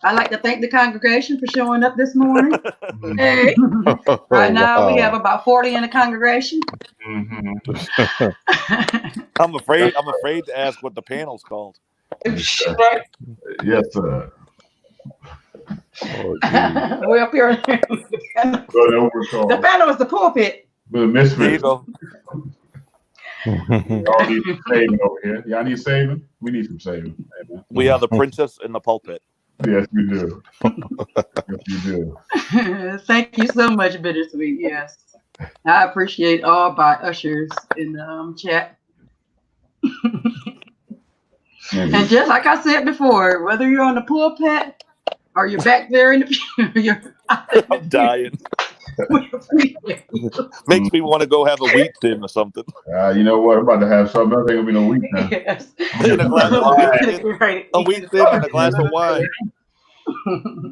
I like to thank the congregation for showing up this morning. Hey. Right now we have about 40 in the congregation. I'm afraid to ask what the panel's called. Yes, sir. We're up here. The panel is the pulpit. The misfit. There you go. Y'all need some saving over here. Y'all need saving? We need some saving. Amen. We are the princess in the pulpit. Yes, we do. Yes, we do. Thank you so much, Bittersweet. Yes. I appreciate all my ushers in the chat. And just like I said before, whether you're on the pulpit or you're back there in the pew, I'm dying. Makes me want to go have a wheat thin or something. You know what? I'm about to have something. I think it'll be no wheat now. Yes. A wheat thin and a glass of wine.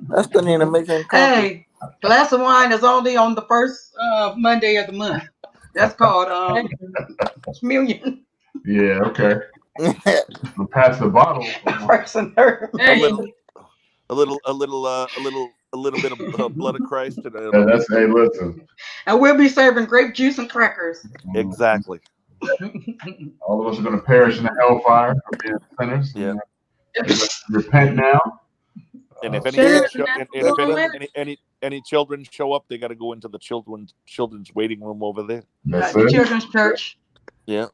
That's the name of making coffee. Hey, glass of wine is only on the first Monday of the month. That's called communion. Yeah, okay. We'll pass the bottle. Person heard. A Hey, little bit of blood of Christ, and Yeah, it'll be hey, listen. And we'll be serving grape juice and crackers. exactly. All of us are going to perish in the hellfire for being sinners. Yeah. Repent now. And if any Sure. kids show, and if any children show up, they got to go into the children's waiting room over there. That's The it. children's church. Yeah.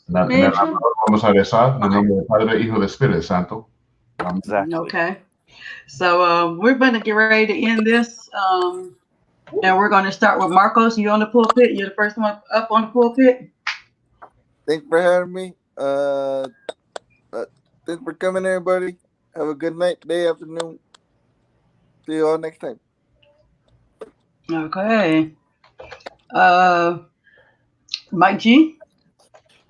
Vamos a rezar en el nombre del Padre, Hijo, del Espíritu Santo. Exactly. Okay. So we're going to get ready to end this. And we're going to start with Marcos. You on the pulpit? You're the first one up on the pulpit. Thanks for having me. Thanks for coming, everybody. Have a good night, day, afternoon. See you all next time. Okay. Mike G.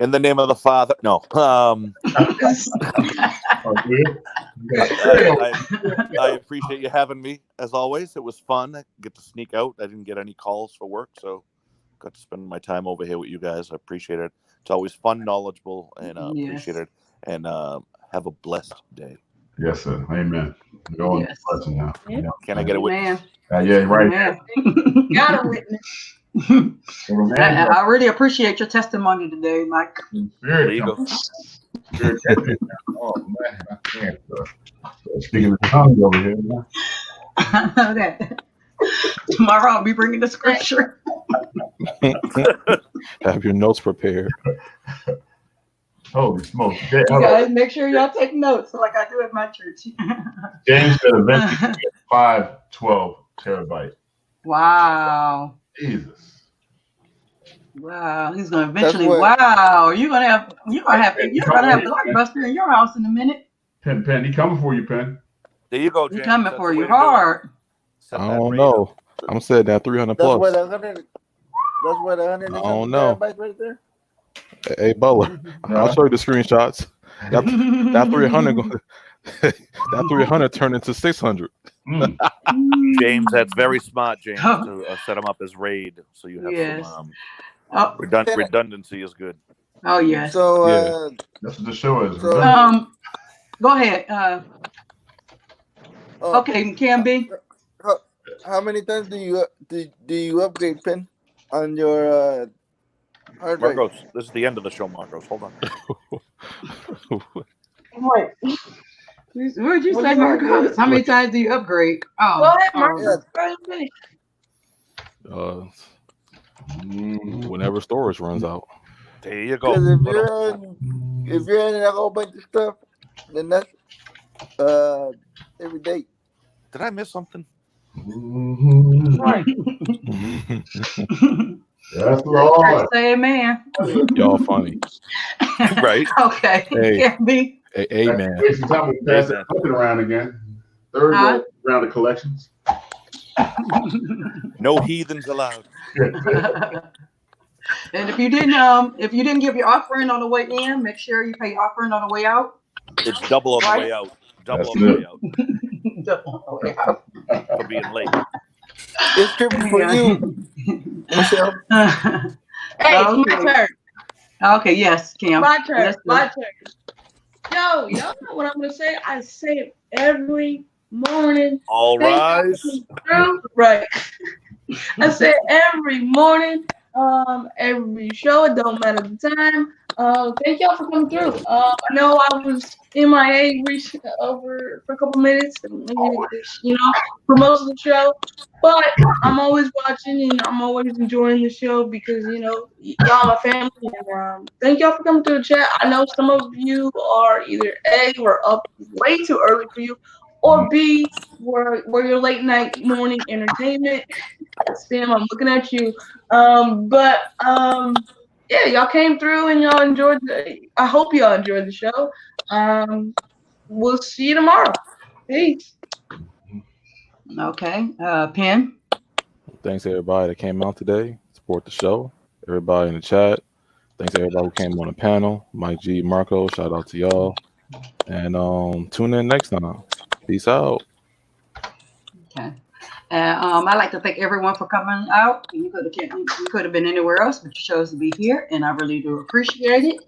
In the name of the Father. No. I appreciate you having me, as always. It was fun. I get to sneak out. I didn't get any calls for work, so got to spend my time over here with you guys. I appreciate it. It's always fun, knowledgeable, and appreciate it. And have a blessed day. Yes, sir. Amen. Go Yes. on now. Yeah. Can I get a witness? Yeah, right. got a witness. I really appreciate your testimony today, Mike. There you go. Oh man, I can't. Speaking of tongues over here. Okay. Tomorrow I'll be bringing the scripture. Have your notes prepared. Holy smokes. You guys make sure y'all take notes like I do at my church. James said eventually 512 terabyte. Wow. Jesus. Wow. He's gonna eventually wow. You're gonna have Blockbuster in your house in a minute. Pen, he coming for you, Pen. There you go, James. He's coming for you hard. I don't know. I'm saying that 300 plus. That's what 100 I don't know. right there. Hey, Butler, I'll show you the screenshots. That 300, that 300 turned into 600. James, that's very smart, James, to set them up as RAID, so you have some redundancy is good. Oh yes. So that's what the show is. So, go ahead. Okay, Cam B. How many times do you upgrade, Pen, on your hard drive? Marcos, this is the end of the show, Marcos. Hold on. Wait. What did you say, Marcos? How many times do you upgrade? Oh, go ahead, Marcos. Whenever storage runs out. There you go. If you're in a whole bunch of stuff, then that's every day. Did I miss something? Right. That's right. Say amen. Y'all funny. Right. Okay. Hey. B. Amen. Waste of time with passing around again. Third round of collections. No heathens allowed. And if you didn't give your offering on the way in, make sure you pay your offering on the way out. It's double on the way out. Double on the way out. Double on the way out. For being late. It's tripping for you, Michelle. Hey, my turn. Okay, yes, Cam. My turn. Yo, y'all know what I'm gonna say? I say it every morning. All rise. Right. I say it every morning. Every show. It don't matter the time. Thank y'all for coming through. I know I was MIA over for a couple minutes, for most of the show, but I'm always watching and I'm always enjoying the show because y'all my family. And thank y'all for coming through the chat. I know some of you are either A, we're up way too early for you, or B, we're your late night morning entertainment. Sam, I'm looking at you. Yeah, y'all came through and y'all enjoyed I hope y'all enjoyed the show. We'll see you tomorrow. Peace. Okay. Pen. Thanks everybody that came out today. Support the show. Everybody in the chat. Thanks everybody who came on the panel. Mike G, Marco, shout out to y'all. And tune in next time. Peace out. Okay. I'd like to thank everyone for coming out. You could have been anywhere else, but you chose to be here, and I really do appreciate it.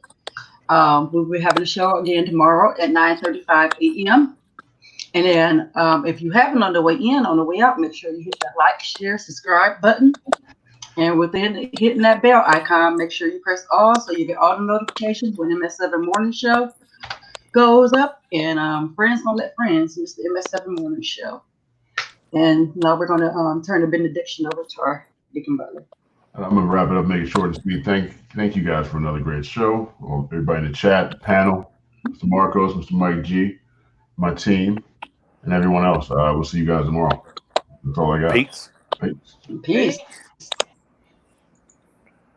We'll be having a show again tomorrow at 9:35 a.m. And then if you happen on the way in, on the way out, make sure you hit that like, share, subscribe button. And within hitting that bell icon, make sure you press all so you get all the notifications when MS7 Morning Show goes up. And friends gonna let friends. It's the MS7 Morning Show. And now we're gonna turn the benediction over to our Deacon Butler. And I'm gonna wrap it up, make it short and sweet. Thank you guys for another great show. Everybody in the chat, the panel, Mr. Marcos, Mr. Mike G, my team, and everyone else. We'll see you guys tomorrow. That's all I got. Peace. Peace. Peace.